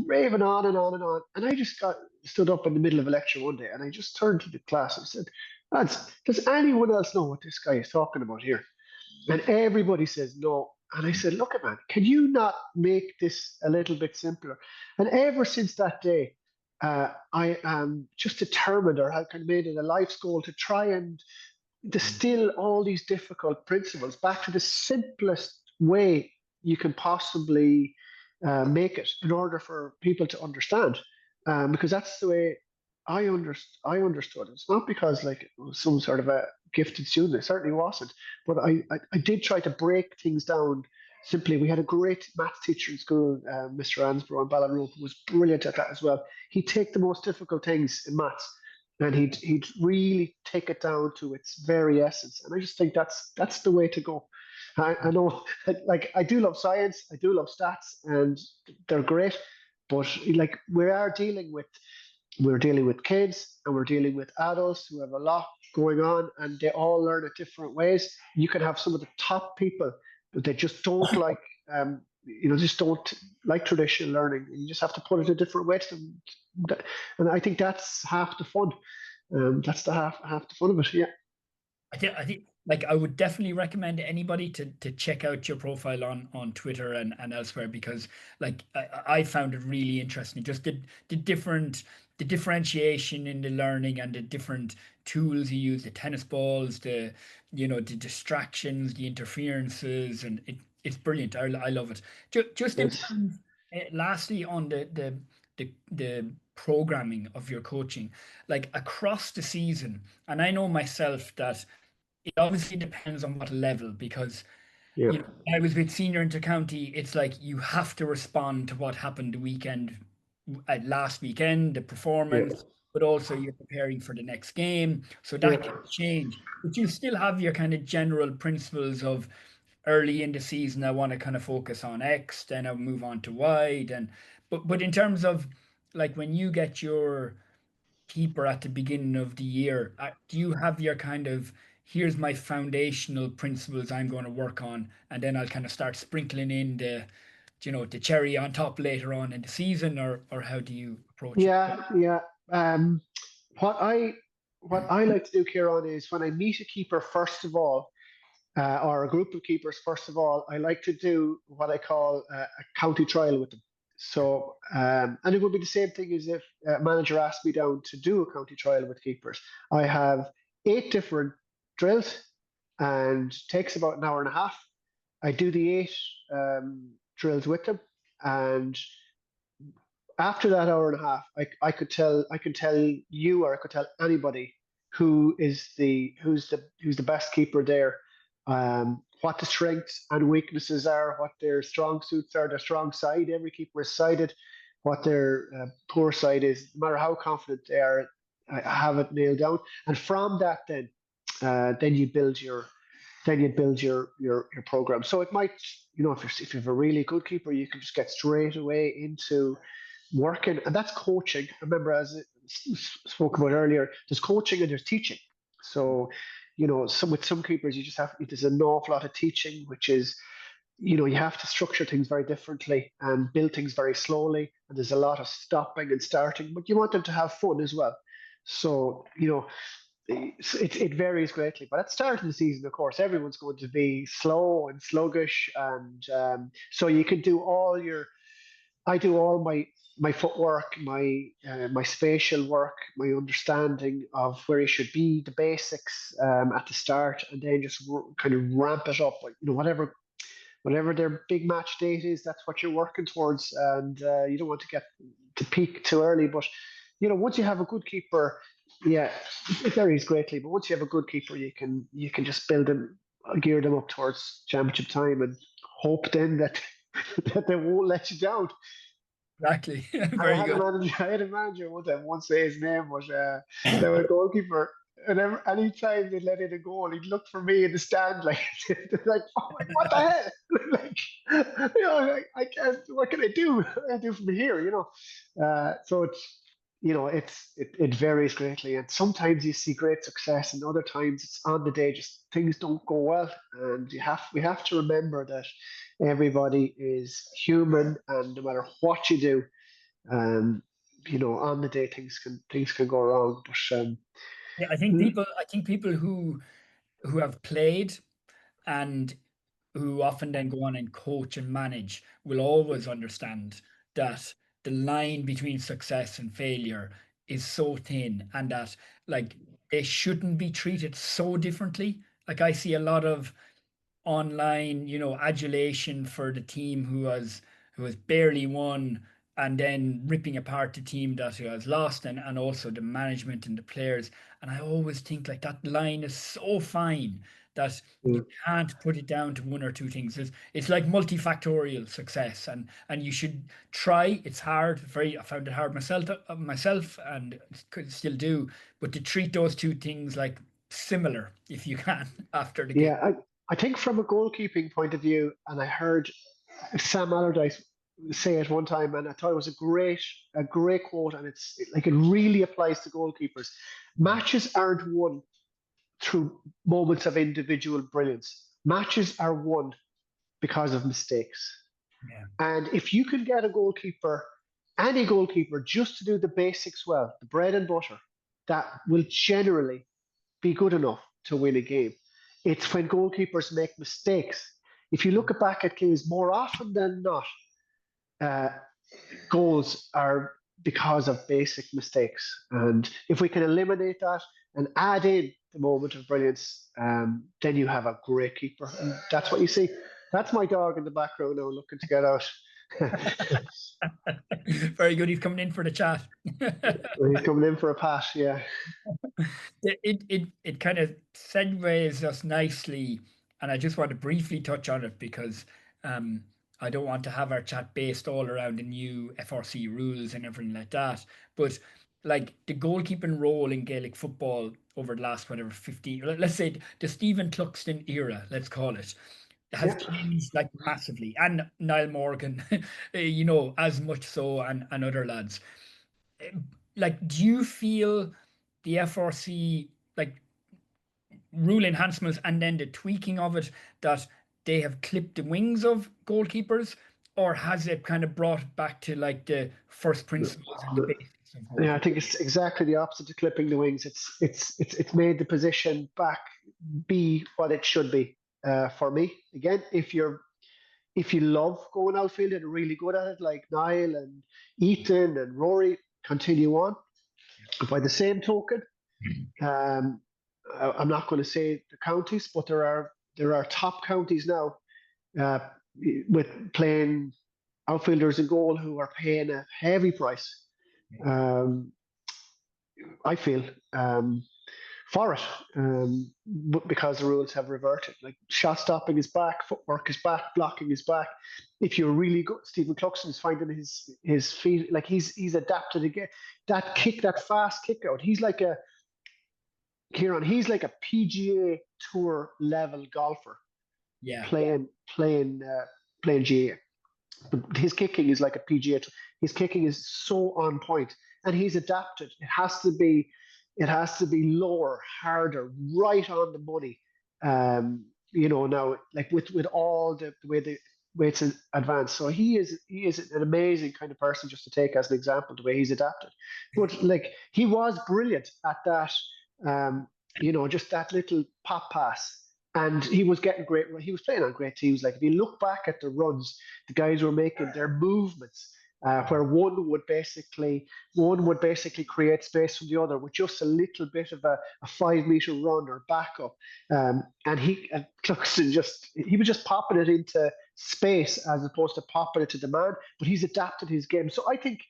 raving on and on and on. And I just stood up in the middle of a lecture one day, and I just turned to the class and said, "Lads, does anyone else know what this guy is talking about here?" And everybody says no. And I said, look, man, can you not make this a little bit simpler? And ever since that day, I am just determined, or have kind of made it a life's goal to try and distill all these difficult principles back to the simplest way you can possibly make it in order for people to understand. Because that's the way I understood it. It's not because like it was some sort of a gifted student. It certainly wasn't. But I did try to break things down simply. We had a great maths teacher in school, Mr. Ansbro in Ballinrobe, who was brilliant at that as well. He'd take the most difficult things in maths and he'd really take it down to its very essence. And I just think that's the way to go. I know, like I do love science, I do love stats, and they're great. But like we're dealing with kids and we're dealing with adults who have a lot going on, and they all learn it different ways. You can have some of the top people, but they just don't like. Just don't like traditional learning. You just have to put it a different way to them, and I think that's half the fun. That's the half the fun of it. Yeah, I think like I would definitely recommend anybody to check out your profile on Twitter and elsewhere because like I found it really interesting. Just the different the differentiation in the learning and the different tools you use, the tennis balls, the distractions, the interferences, and it's brilliant. I love it. Just in it's terms, lastly, on the programming of your coaching, like across the season, and I know myself that it obviously depends on what level because yeah, I was with senior intercounty. It's like you have to respond to what happened the weekend, last weekend, the yeah, performance, but also you're preparing for the next game, so yeah, that can change. But you still have your kind of general principles of early in the season. I want to kind of focus on X, then I'll move on to Y, then. But in terms of like when you get your keeper at the beginning of the year, do you have your kind of here's my foundational principles I'm going to work on, and then I'll kind of start sprinkling in the cherry on top later on in the season, or how do you approach it? yeah. Um, what I what I like to do, Kieran, is when I meet a keeper, first of all, or a group of keepers, first of all, I like to do what I call a county trial with them. So, and it would be the same thing as if a manager asked me down to do a county trial with keepers. I have 8 different drills and takes about an hour and a half. I do the 8 drills with them, and after that hour and a half, I can tell you or I could tell anybody who's the best keeper there, what the strengths and weaknesses are, what their strong suits are, their strong side. Every keeper is sided, what their poor side is. No matter how confident they are, I have it nailed down. And from that, then you build your program. So it might, if you have a really good keeper, you can just get straight away into working, and that's coaching. Remember, as I spoke about earlier, there's coaching and there's teaching. So, with some keepers, you just have there's an awful lot of teaching, which is, you have to structure things very differently and build things very slowly. And there's a lot of stopping and starting, but you want them to have fun as well. So, it varies greatly. But at the start of the season, of course, everyone's going to be slow and sluggish, and so you can do all your I do all my footwork, my spatial work, my understanding of where you should be, the basics at the start, and then just kind of ramp it up. Like, whatever their big match date is, that's what you're working towards, and you don't want to get to peak too early. But once you have a good keeper, yeah, it varies greatly. But once you have a good keeper, you can just build them, gear them up towards championship time, and hope then that that they won't let you down. Exactly. I Very had a good. manager. I had a manager one time. Won't say his name, but they were a goalkeeper. And any time they let in a goal, he'd look for me in the stand, like, like, what the hell? Like, like, I can't. What can I do? What can I do from here? So it varies greatly, and sometimes you see great success, and other times it's on the day, just things don't go well, and we have to remember that everybody is human, and no matter what you do, um, on the day things can go wrong, but Yeah, I think people who have played and who often then go on and coach and manage will always understand that the line between success and failure is so thin, and that like they shouldn't be treated so differently. Like I see a lot of online, adulation for the team who has barely won, and then ripping apart the team that who has lost, and also the management and the players. And I always think like that line is so fine that you yeah. can't put it down to one or two things. It's like multifactorial success, and you should try. It's hard, very. I found it hard myself, and could still do. But to treat those two things like similar, if you can, after the game. Yeah, I think from a goalkeeping point of view, and I heard Sam Allardyce say it one time, and I thought it was a great quote, and it's like it really applies to goalkeepers. Matches aren't won through moments of individual brilliance. Matches are won because of mistakes. Yeah. And if you can get a goalkeeper, any goalkeeper, just to do the basics well, the bread and butter, that will generally be good enough to win a game. It's when goalkeepers make mistakes. If you look back at games, more often than not, uh, goals are because of basic mistakes. And if we can eliminate that and add in the moment of brilliance, then you have a great keeper. And that's what you see. That's my dog in the background now looking to get out. Very good. He's coming in for the chat. He's coming in for a pass. Yeah. It kind of segues us nicely, and I just want to briefly touch on it because um, I don't want to have our chat based all around the new FRC rules and everything like that. But like the goalkeeping role in Gaelic football over the last whatever 15, let's say the Stephen Cluxton era, let's call it, has Yeah. changed like massively, and Niall Morgan, as much so, and other lads. Like, do you feel the FRC like rule enhancements and then the tweaking of it that they have clipped the wings of goalkeepers, or has it kind of brought it back to like the first principles and the basics of Yeah, I goalkeeping? think it's exactly the opposite to clipping the wings. It's made the position back be what it should be. For me, again, if you love going outfield and are really good at it, like Niall and Ethan and Rory, continue on. But by the same token, um, I'm not going to say the counties, but there are top counties now, uh, with playing outfielders in goal who are paying a heavy price. Um, I feel, for it, because the rules have reverted. Like, shot stopping is back, footwork is back, blocking is back. If you're really good, Stephen Cluxton is finding his feet. Like, he's adapted again. That kick, that fast kick out. He's like a Ciaran. He's like a PGA Tour level golfer Yeah, playing GA. But his kicking is like a PGA. His kicking is so on point, and he's adapted. It has to be lower, harder, right on the money. Now, like with all the way it's advanced. So he is an amazing kind of person, just to take as an example the way he's adapted. But like, he was brilliant at that. Just that little pop pass. And he was getting great. He was playing on great teams. Like, if you look back at the runs, the guys were making their movements, where one would basically create space from the other with just a little bit of a 5 meter run or backup. And Cluxton he was just popping it into space as opposed to popping it to the man. But he's adapted his game. So I think,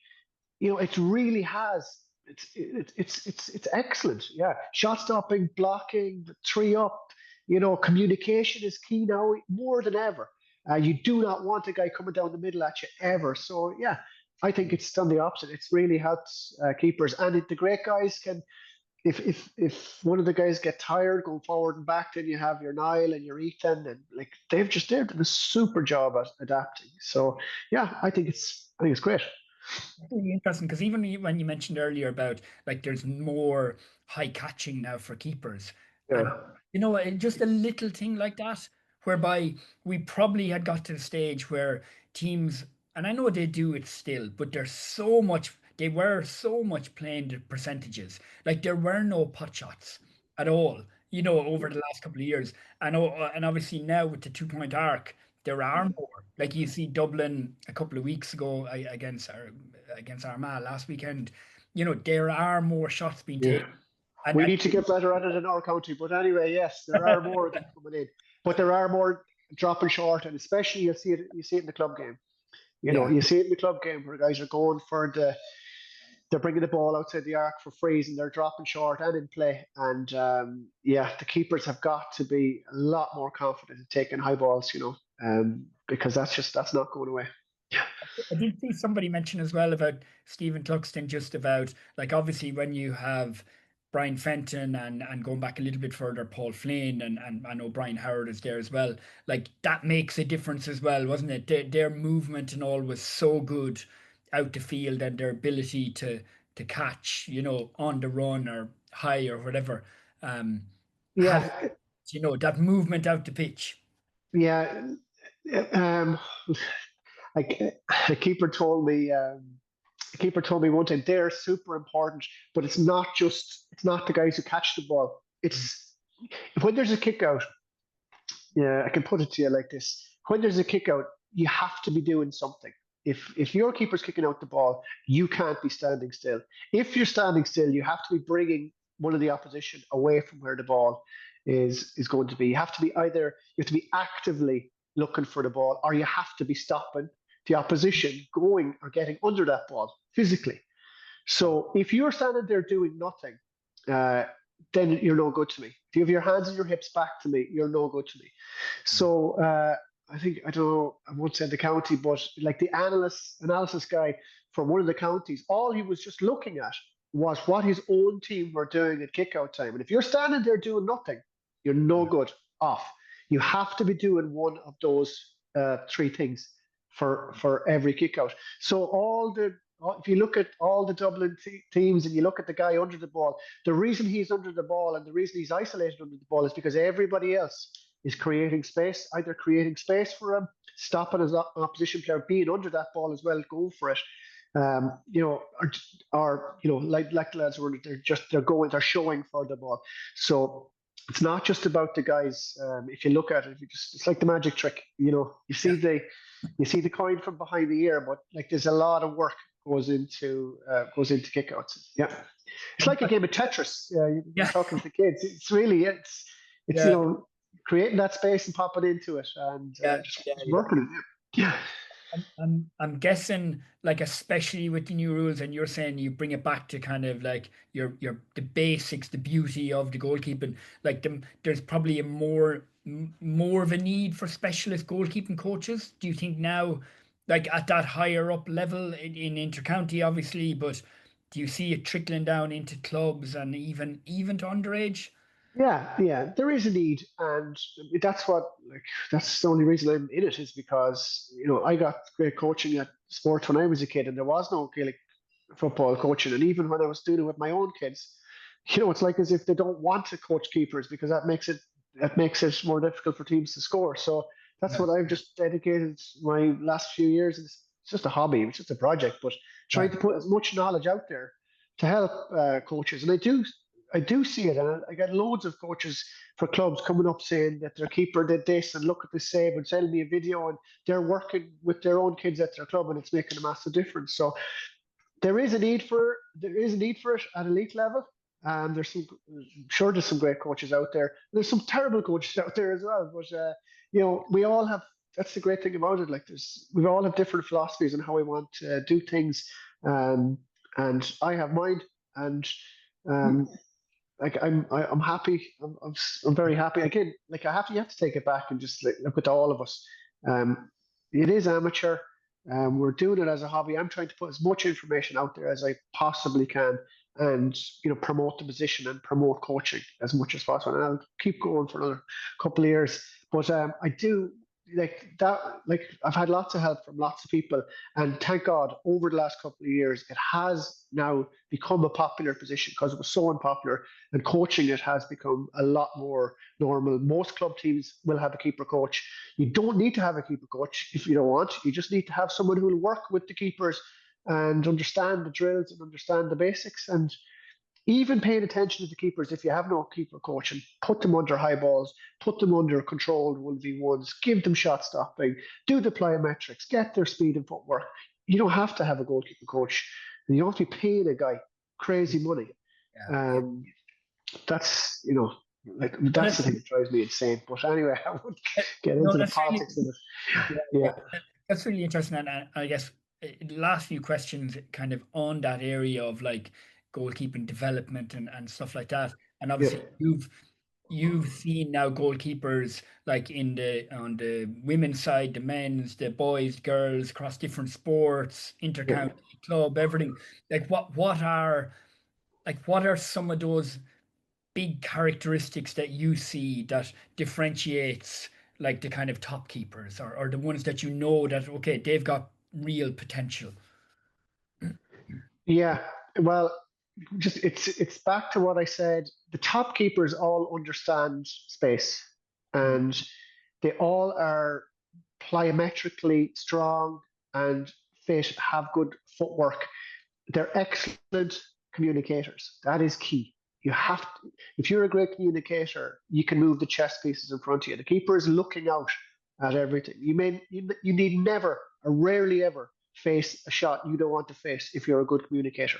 it really has. It's excellent. Yeah, shot stopping, blocking, the three up. Communication is key now more than ever. You do not want a guy coming down the middle at you ever. So yeah, I think it's done the opposite. It's really helped keepers, and the great guys can. if one of the guys get tired going forward and back, then you have your Niall and your Ethan, and like they've done a super job at adapting. So yeah, I think it's great. Really interesting because even when you mentioned earlier about like there's more high catching now for keepers, and Yeah, just a little thing like that, whereby we probably had got to the stage where teams, and I know they do it still, but they were so much playing the percentages. Like there were no pot shots at all, over the last couple of years. And obviously now with the 2 point arc, there are more. Like you see Dublin a couple of weeks ago against Armagh last weekend. There are more shots being taken. yeah. And, We and need to get better at it in our county, but anyway, yes, there are more of them coming in, but there are more dropping short, and especially you see it in the club game. yeah, You see it in the club game where guys are going for they're bringing the ball outside the arc for frees and they're dropping short and in play. And yeah, the keepers have got to be a lot more confident in taking high balls, because that's not going away. I did see somebody mention as well about Stephen Cluxton, just about like obviously when you have Brian Fenton and going back a little bit further, Paul Flynn and I know Brian Howard is there as well. Like that makes a difference as well, wasn't it? Their movement and all was so good out the field and their ability to catch, on the run or high or whatever. Um, has Yeah, that movement out the pitch. yeah. Um, like a keeper told me, a keeper told me one time they're super important, but it's not the guys who catch the ball. It's when there's a kick out. Yeah, I can put it to you like this: when there's a kick out, you have to be doing something. If your keeper's kicking out the ball, you can't be standing still. If you're standing still, you have to be bringing one of the opposition away from where the ball is going to be. You have to be actively looking for the ball, or you have to be stopping the opposition going or getting under that ball physically. So if you're standing there doing nothing, uh, then you're no good to me. If you have your hands and your hips back to me, you're no good to me. So I don't know, I won't say the county, but like the analysis guy from one of the counties, all he was just looking at was what his own team were doing at kickout time. And if you're standing there doing nothing, you're no good off. You have to be doing one of those three things for every kickout. So if you look at all the Dublin teams and you look at the guy under the ball, the reason he's under the ball and the reason he's isolated under the ball is because everybody else is creating space, either creating space for him, stopping his opposition player being under that ball as well, going for it. Like the lads were, they're showing for the ball. So it's not just about the guys. If you look at it, it's like the magic trick. You see the coin from behind the ear, but like there's a lot of work goes into kickouts. Yeah, it's like a game of Tetris. You're Yeah, talking to the kids. It's yeah, creating that space and popping into it and yeah, yeah, just yeah. working it. Yeah, I'm guessing, like, especially with the new rules, and you're saying you bring it back to kind of like your the basics, the beauty of the goalkeeping. Like there's probably more of a need for specialist goalkeeping coaches. Do you think now, like at that higher up level in intercounty, obviously, but do you see it trickling down into clubs and even to underage? yeah. There is a need, and that's what like that's the only reason I'm in it is because I got great coaching at sport when I was a kid, and there was no Gaelic football coaching, and even when I was doing it with my own kids, it's like as if they don't want to coach keepers because that makes it more difficult for teams to score. So that's Yeah, what I've just dedicated my last few years. It's just a hobby, it's just a project, but trying yeah, to put as much knowledge out there to help coaches. And I do see it, and I get loads of coaches for clubs coming up saying that their keeper did this and look at this save and send me a video, and they're working with their own kids at their club, and it's making a massive difference. So there is a need for it at elite level. I'm sure there's some great coaches out there. There's some terrible coaches out there as well. But we all have. That's the great thing about it. Like we all have different philosophies on how we want to do things. Um, and I have mine, and um, like I'm happy. I'm very happy. Again, like you have to take it back and just like, look at all of us. Um, it is amateur. We're doing it as a hobby. I'm trying to put as much information out there as I possibly can. and promote the position and promote coaching as much as possible. And I'll keep going for another couple of years. But I do like that. Like I've had lots of help from lots of people, and thank God over the last couple of years, it has now become a popular position because it was so unpopular. And coaching it has become a lot more normal. Most club teams will have a keeper coach. You don't need to have a keeper coach if you don't want. You just need to have someone who will work with the keepers and understand the drills and understand the basics, and even paying attention to the keepers if you have no keeper coach, and put them under high balls, put them under controlled 1v1s, give them shot stopping, do the plyometrics, get their speed and footwork. You don't have to have a goalkeeper coach. And you don't have to be paying a guy crazy money. Yeah. Um, that's, like But that's the thing that drives me insane. But anyway, I won't get no, into the that's really, politics of yeah, it. yeah, Yeah, that's really interesting. And I guess the last few questions kind of on that area of like goalkeeping development and stuff like that. And yeah, obviously you've seen now goalkeepers like in the on the women's side, the men's, the boys, girls, across different sports, yeah. intercounty, club, everything. Like what are some of those big characteristics that you see that differentiates like the kind of top keepers, or the ones that that okay, they've got real potential? Yeah. Well, just it's back to what I said. The top keepers all understand space, Mm. and they all are plyometrically strong and fit, have good footwork. They're excellent communicators. That is key. You have to, if you're a great communicator, you can move the chess pieces in front of you. The keeper is looking out at everything. You need never or rarely ever face a shot you don't want to face if you're a good communicator.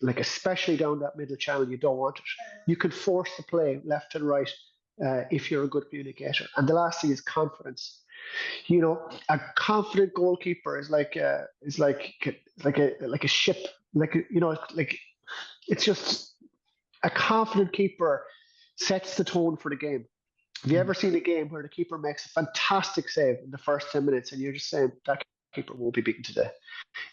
Like especially down that middle channel, you don't want it. You can force the play left and right if you're a good communicator. And the last thing is confidence. A confident goalkeeper is like a ship, like it's just a confident keeper sets the tone for the game. Have you Mm. ever seen a game where the keeper makes a fantastic save in the first 10 minutes and you're just saying that keeper won't be beaten today?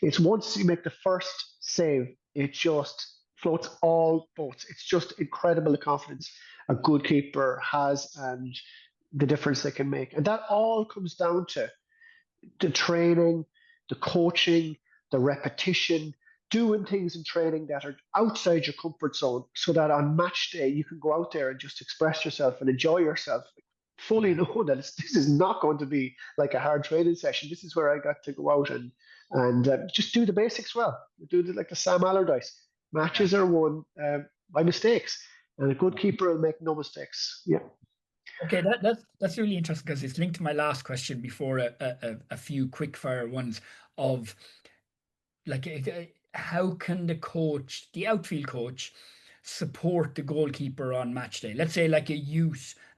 It's once you make the first save, it just floats all boats. It's just incredible the confidence a good keeper has and the difference they can make. And that all comes down to the training, the coaching, the repetition, doing things in training that are outside your comfort zone so that on match day you can go out there and just express yourself and enjoy yourself. Fully Yeah. know that this is not going to be like a hard training session. This is where I got to go out and just do the basics well. Do like the Sam Allardyce. Yeah. Matches are won by mistakes, and a good keeper will make no mistakes. Yeah. Okay, that's really interesting because it's linked to my last question before a few quick fire ones of like how can the outfield coach, support the goalkeeper on match day? Let's say like a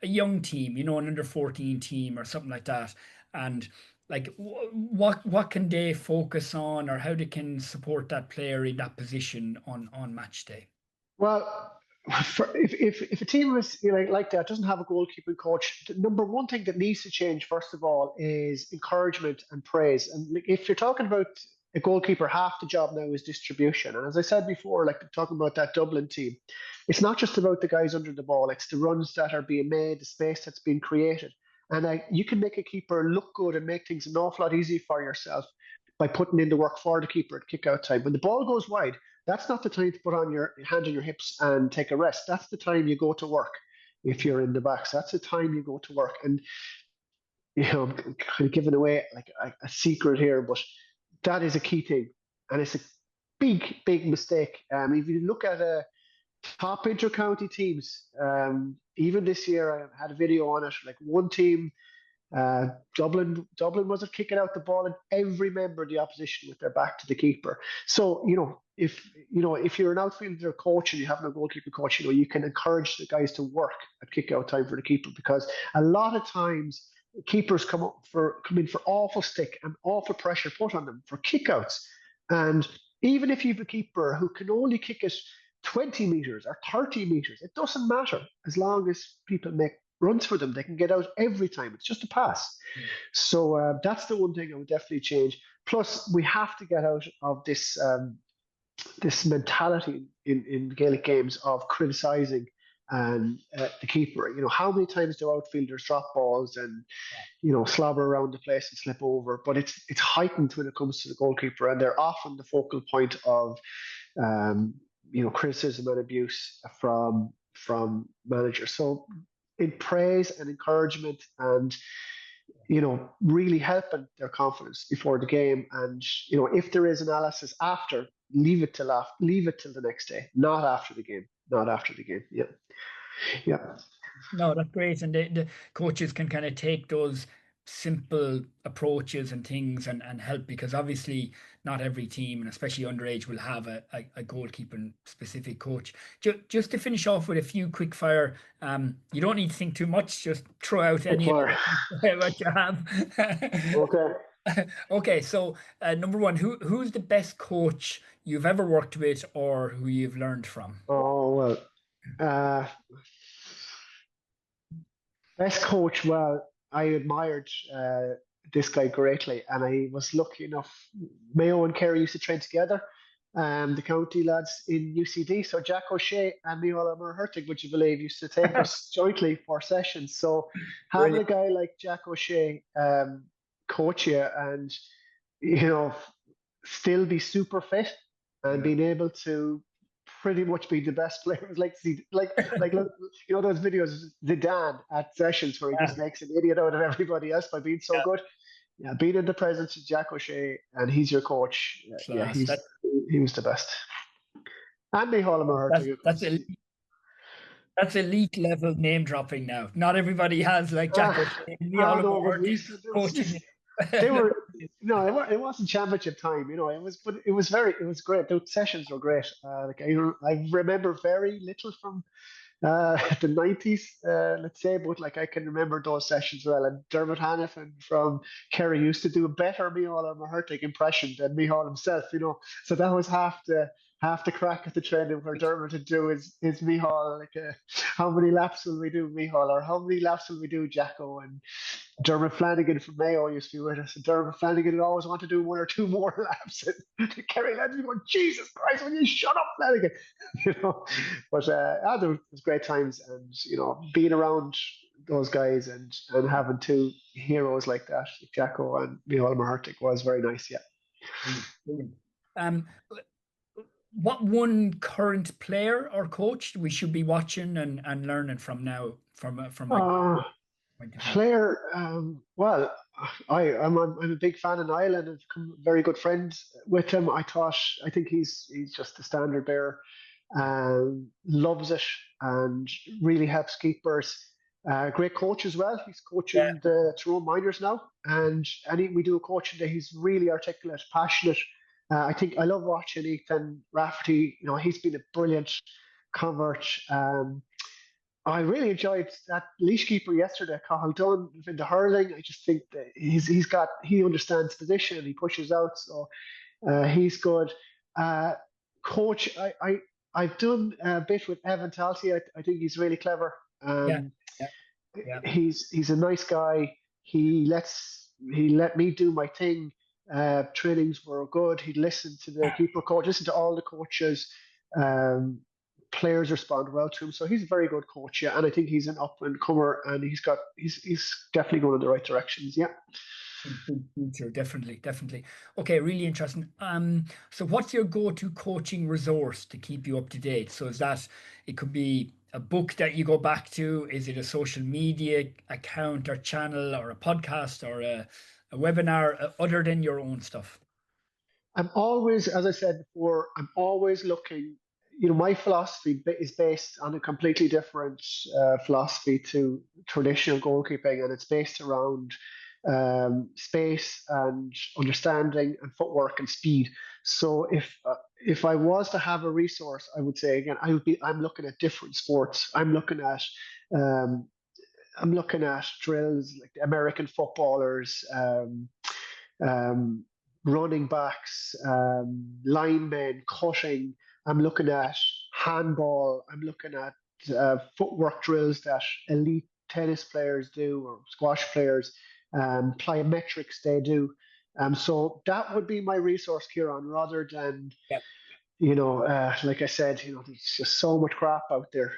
young team, an under 14 team or something like that, and like what can they focus on, or how they can support that player in that position on match day? Well, if a team is like that doesn't have a goalkeeping coach, the number one thing that needs to change first of all is encouragement and praise. And like, if you're talking about a goalkeeper, half the job now is distribution. And as I said before, like talking about that Dublin team, it's not just about the guys under the ball; it's the runs that are being made, the space that's being created. And you can make a keeper look good and make things an awful lot easier for yourself by putting in the work for the keeper at kick out time. When the ball goes wide, that's not the time to put on your hand on your hips and take a rest. That's the time you go to work if you're in the backs. That's the time you go to work. And I'm kind of giving away like a secret here, but that is a key thing, and it's a big, big mistake. If you look at top inter-county teams, even this year, I had a video on it. Like one team Dublin wasn't kicking out the ball, and every member of the opposition with their back to the keeper. So if you're an outfielder coach and you have no goalkeeper coach, you can encourage the guys to work at kick out time for the keeper, because a lot of times keepers come in for awful stick and awful pressure put on them for kickouts. And even if you have a keeper who can only kick it 20 meters or 30 meters, it doesn't matter as long as people make runs for them. They can get out every time. It's just a pass. Yeah. So that's the one thing I would definitely change. Plus, we have to get out of this. this mentality in Gaelic games of criticizing and the keeper. How many times do outfielders drop balls and slobber around the place and slip over? But it's heightened when it comes to the goalkeeper, and they're often the focal point of um, criticism and abuse from managers. So in praise and encouragement and really helping their confidence before the game. And if there is analysis after, leave it till the next day, not after the game, not after the game. Yeah, yeah, No, that's great. And the coaches can kind of take those simple approaches and things and help, because obviously not every team, and especially underage, will have a goalkeeping specific coach. Just to finish off with a few quick fire, you don't need to think too much, just throw out quick any of fire. what you have. Okay. Okay, so number one, who's the best coach you've ever worked with or who you've learned from? Oh well. Uh, Best coach. Well, I admired this guy greatly, and I was lucky enough. Mayo and Kerry used to train together, the county lads in UCD. So Jack O'Shea and Micheál Hurtig, would you believe, used to take us jointly for sessions. So having a Brilliant. guy like Jack O'Shea coach you, and you know still be super fit and being able to pretty much be the best player. Like see, like look, those videos of Zidane at sessions where he Yeah, just makes an idiot out of everybody else by being so yeah, good. Yeah, being in the presence of Jack O'Shea and he's your coach. Yeah, class. he was the best. And Micheál That's Hurtig, of that's course. elite, that's elite level name dropping now. Not everybody has like Jack Ah, O'Shea and me I all know, about but we Arctic used to, there was coaching this, you. they No, were no, it wasn't championship time, but it was great. The sessions were great. Like I remember very little from the 90s, let's say, but like I can remember those sessions well. And Dermot Hanifin from Kerry used to do a better Micheál Hurtig impression than Micheál himself. So that was half the crack of the training where Dermot would do is Micheál, like how many laps will we do Micheál, or how many laps will we do Jacko? And Dermot Flanagan from Mayo used to be with us, and Dermot Flanagan would always want to do one or two more laps. And the Kerry lads would be going, Jesus Christ, will you shut up, Flanagan? you know. But there was great times, and being around those guys and having two heroes like that, Jacko and Micheál Hurtig, was very nice. Yeah. brilliant, brilliant. Um, what one current player or coach we should be watching and learning from now, from my Uh, point of view? Player, well, I'm a big fan of Niall and I've become very good friends with him. I think he's just the standard bearer, loves it and really helps keepers. Great coach as well. He's Yeah, coaching the Tyrone Miners now, and we do a coaching day. He's really articulate, passionate. I think I love watching Ethan Rafferty. He's been a brilliant convert. I really enjoyed that leash keeper yesterday, Cahill Dunn, in the hurling. I just think that he understands position, he pushes out, so he's good. Uh, Coach, I've done a bit with Evan Talty. I think he's really clever. yeah, yeah, yeah, He's a nice guy. He let me do my thing. Trainings were good. He'd listen to the keeper coach, listen to all the coaches. Um, Players respond well to him, so he's a very good coach. Yeah, and I think he's an up and comer, and he's definitely going in the right directions. Yeah. big future, definitely, definitely. Okay, really interesting. So what's your go-to coaching resource to keep you up to date? So is that, it could be a book that you go back to? Is it a social media account or channel or a podcast or a webinar other than your own stuff? I'm always, as I said before, I'm always looking. My philosophy is based on a completely different philosophy to traditional goalkeeping, and it's based around space and understanding and footwork and speed. So if I was to have a resource, I would say again, I'm looking at different sports. Um, I'm looking at drills like the American footballers. Um, Running backs, linemen, cutting. I'm looking at handball. I'm looking at footwork drills that elite tennis players do or squash players, plyometrics they do. So that would be my resource, Ciaran, rather than Yeah. like I said, there's just so much crap out there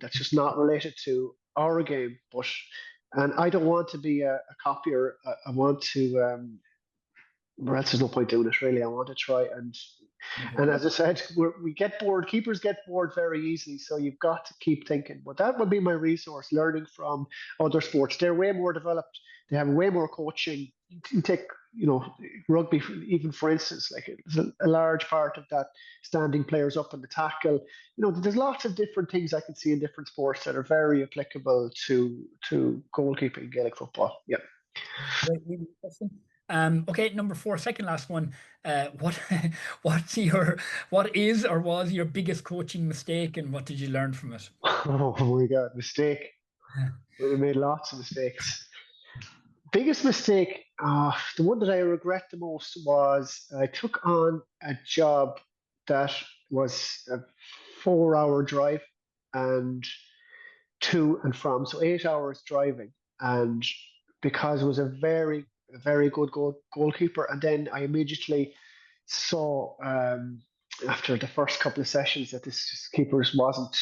that's just not related to our game. And I don't want to be a copier. I want to, or else there's no point doing it. Really, I want to try and Okay. as I said, we get bored. Keepers get bored very easily, so you've got to keep thinking. But that would be my resource: learning from other sports. They're way more developed. They have way more coaching. You take, rugby, even for instance, like it's a large part of that standing players up in the tackle. There's lots of different things I can see in different sports that are very applicable to goalkeeping, Gaelic football. Yeah. Really interesting. Okay, number four, second last one. What what's your what is or was your biggest coaching mistake, and what did you learn from it? Oh my God, mistake. We made lots of mistakes. Biggest mistake, the one that I regret the most was I took on a job that was a 4 hour drive and to and from, so 8 hours driving. And because it was a very good goalkeeper, and then I immediately saw after the first couple of sessions that this keeper wasn't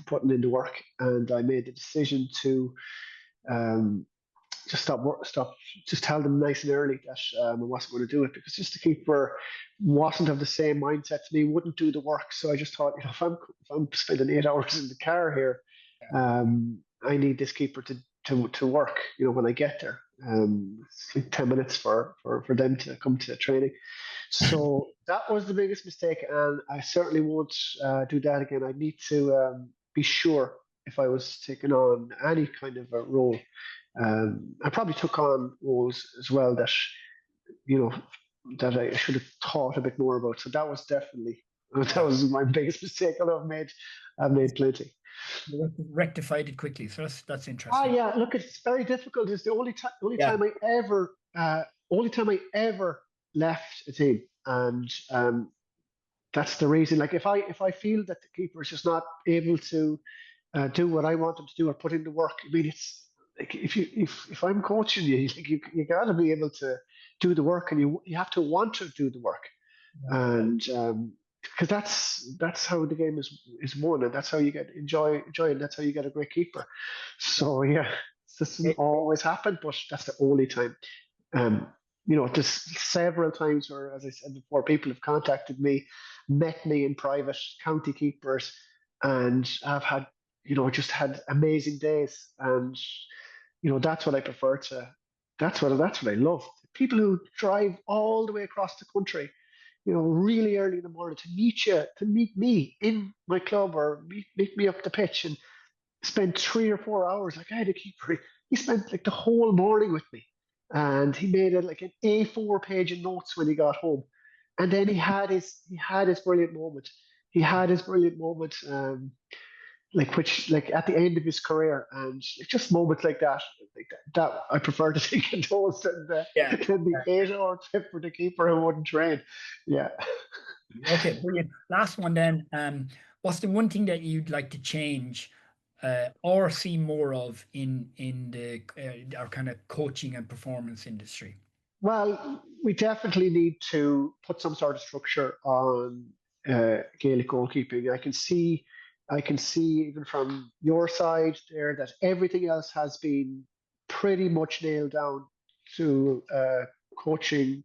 putting in the work, and I made the decision to um, just stop, just tell them nice and early that I wasn't going to do it because just the keeper wasn't of the same mindset to me, wouldn't do the work. So I just thought, if I'm spending 8 hours in the car here, I need this keeper to work. When I get there, it's like 10 minutes for them to come to training. So that was the biggest mistake, and I certainly won't do that again. I need to be sure if I was taking on any kind of a role. I probably took on roles as well that you know that I should have thought a bit more about. So that was definitely that Yeah, was my biggest mistake. Although I've made plenty. you rectified it quickly, so that's Ah, interesting. yeah. Look, it's very difficult. It's the only Yeah, time I ever left a team, and that's the reason. Like if I feel that the keeper is just not able to do what I want them to do or put in the work. I mean, it's like if I'm coaching you, like you got to be able to do the work, and you have to want to do the work, yeah, and because that's how the game is won, and that's how you get enjoy, and that's how you get a great keeper. yeah. So yeah, it doesn't always happen, but that's the only time. Um, there's several times where, as I said before, people have contacted me, met me in private, county keepers, and I've had, just had amazing days. And, that's what I prefer to, that's what I love. People who drive all the way across the country, really early in the morning to meet me in my club or meet me up the pitch and spent 3 or 4 hours. Like I had a keeper. He spent like the whole morning with me, and he made it like an A4 page of notes when he got home. And then he had his brilliant moment. He had his brilliant moment, like at the end of his career, and just moments like that I prefer to think of those than the, Yeah. than the 8 hour trip for the keeper who wouldn't train. Yeah. Okay, brilliant. Last one then. What's the one thing that you'd like to change or see more of in the our kind of coaching and performance industry? Well, we definitely need to put some sort of structure on Gaelic goalkeeping. I can see even from your side there that everything else has been pretty much nailed down to coaching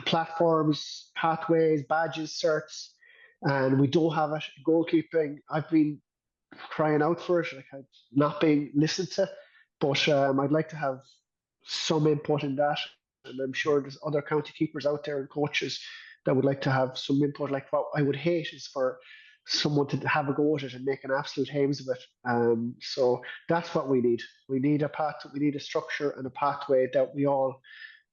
platforms, pathways, badges, certs, and we don't have it. Goalkeeping, I've been crying out for it, like I'm not being listened to, but I'd like to have some input in that. And I'm sure there's other county keepers out there and coaches that would like to have some input. Like what I would hate is for someone to have a go at it and make an absolute hames of it. So that's what we need. We need a path. We need a structure and a pathway that we all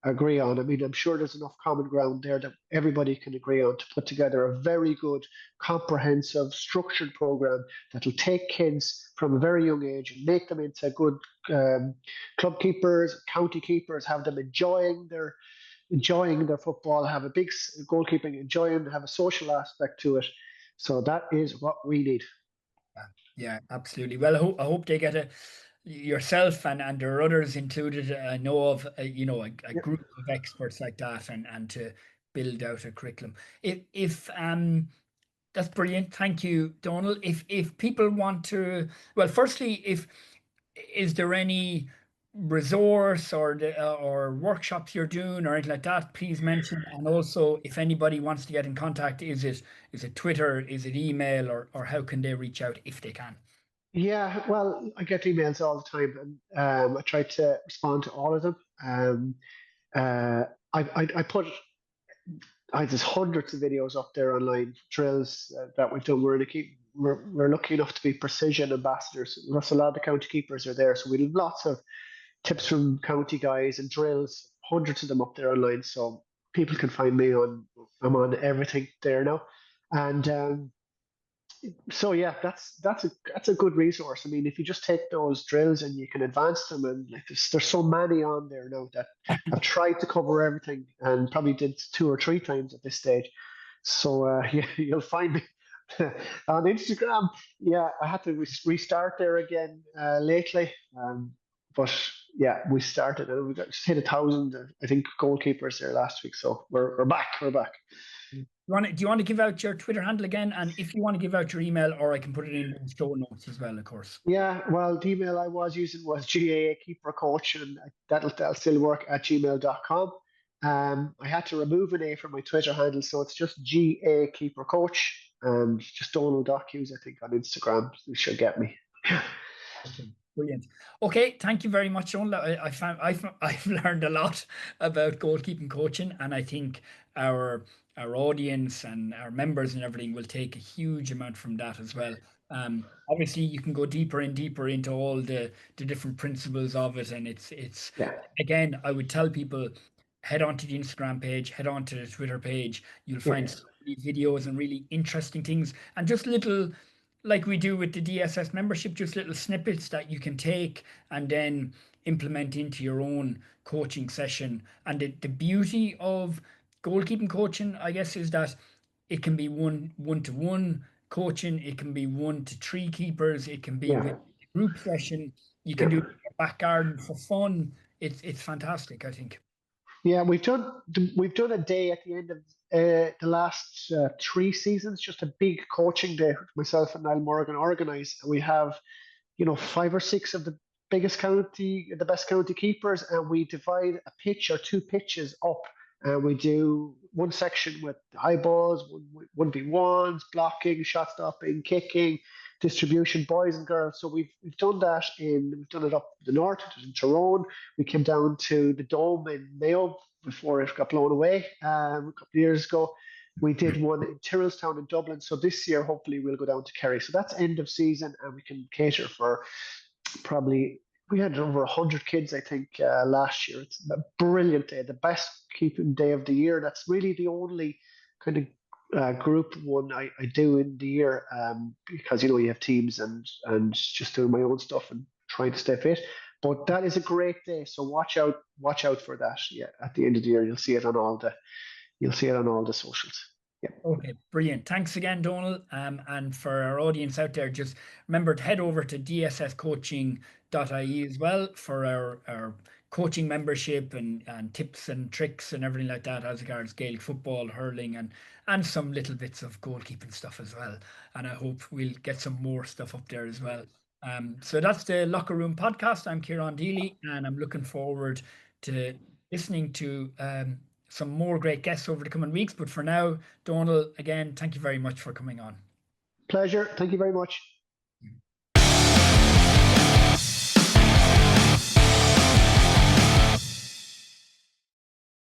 agree on. I mean, I'm sure there's enough common ground there that everybody can agree on to put together a very good, comprehensive, structured program that'll take kids from a very young age and make them into good club keepers, county keepers, have them enjoying their football, have a big goalkeeping, enjoying, have a social aspect to it. So that is what we need. Yeah, yeah, absolutely. Well, I hope they get a yourself and there are others included. I know of a group of experts like that, and to build out a curriculum. If That's brilliant. Thank you, Donal. If people want to, well, firstly, if is there any resource or workshops you're doing or anything like that, please mention. And also, if anybody wants to get in contact, is it Twitter, is it email, or how can they reach out if they can? Yeah, well, I get emails all the time, and I try to respond to all of them. Uh, I put there's hundreds of videos up there online, drills that we've done. We're lucky enough to be precision ambassadors. That's a lot of the county keepers are there, so we have lots of tips from county guys and drills. Hundreds of them up there online, so people can find me on. I'm on everything there now, and so yeah, that's a good resource. I mean, if you just take those drills and you can advance them, and like there's so many on there now that I've tried to cover everything and probably did two or three times at this stage. So yeah, you'll find me on Instagram. Yeah, I had to restart there again lately, but yeah, we started and we got just hit 1,000. I think goalkeepers there last week, so we're back. We're back. Do you want to give out your Twitter handle again? And if you want to give out your email, or I can put it in the show notes as well, of course. Yeah, well, the email I was using was GAA Keeper Coach, and that'll still work at gmail.com. I had to remove an A from my Twitter handle, so it's just GA Keeper Coach, and just Donal Hughes, I think, on Instagram. You should get me. Okay, brilliant. Okay, thank you very much, Sean. I found I've learned a lot about goalkeeping coaching, and I think our audience and our members and everything will take a huge amount from that as well. Obviously, you can go deeper and deeper into all the different principles of it, and it's Yeah, again, I would tell people head on to the Instagram page, head on to the Twitter page. You'll yeah, find so many videos and really interesting things, and just little like we do with the DSS membership, just little snippets that you can take and then implement into your own coaching session. And the beauty of goalkeeping coaching, I guess, is that it can be one to one coaching, it can be one to three keepers, it can be with yeah, a group session, you can do it yeah. in your back garden for fun. It's fantastic, I think. Yeah, we've done a day at the end of the last three seasons, just a big coaching day which myself and Niall Morgan organise. We have five or six of the best county keepers, and we divide a pitch or two pitches up. And we do one section with high balls, 1v1s, blocking, shot stopping, kicking, distribution, boys and girls. So we've done it up the north, in Tyrone. We came down to the Dome in Mayo before it got blown away a couple of years ago. We did one in Tyrrellstown in Dublin. So this year, hopefully, we'll go down to Kerry. So that's end of season, and we can cater for probably we had over 100 kids, I think, last year. It's a brilliant day, the best keeping day of the year. That's really the only kind of group one I do in the year because you have teams and just doing my own stuff and trying to stay fit. But that is a great day, so watch out for that. Yeah, at the end of the year, you'll see it on all the socials. Yeah, Okay, brilliant. Thanks again, Donal. And for our audience out there, just remember to head over to dsscoaching.ie as well for our coaching membership and tips and tricks and everything like that as regards Gaelic football, hurling, and some little bits of goalkeeping stuff as well. And I hope we'll get some more stuff up there as well. So that's the Locker Room podcast. I'm Ciaran Deely, and I'm looking forward to listening to some more great guests over the coming weeks. But for now, Donal, again, thank you very much for coming on. pleasure. Thank you very much.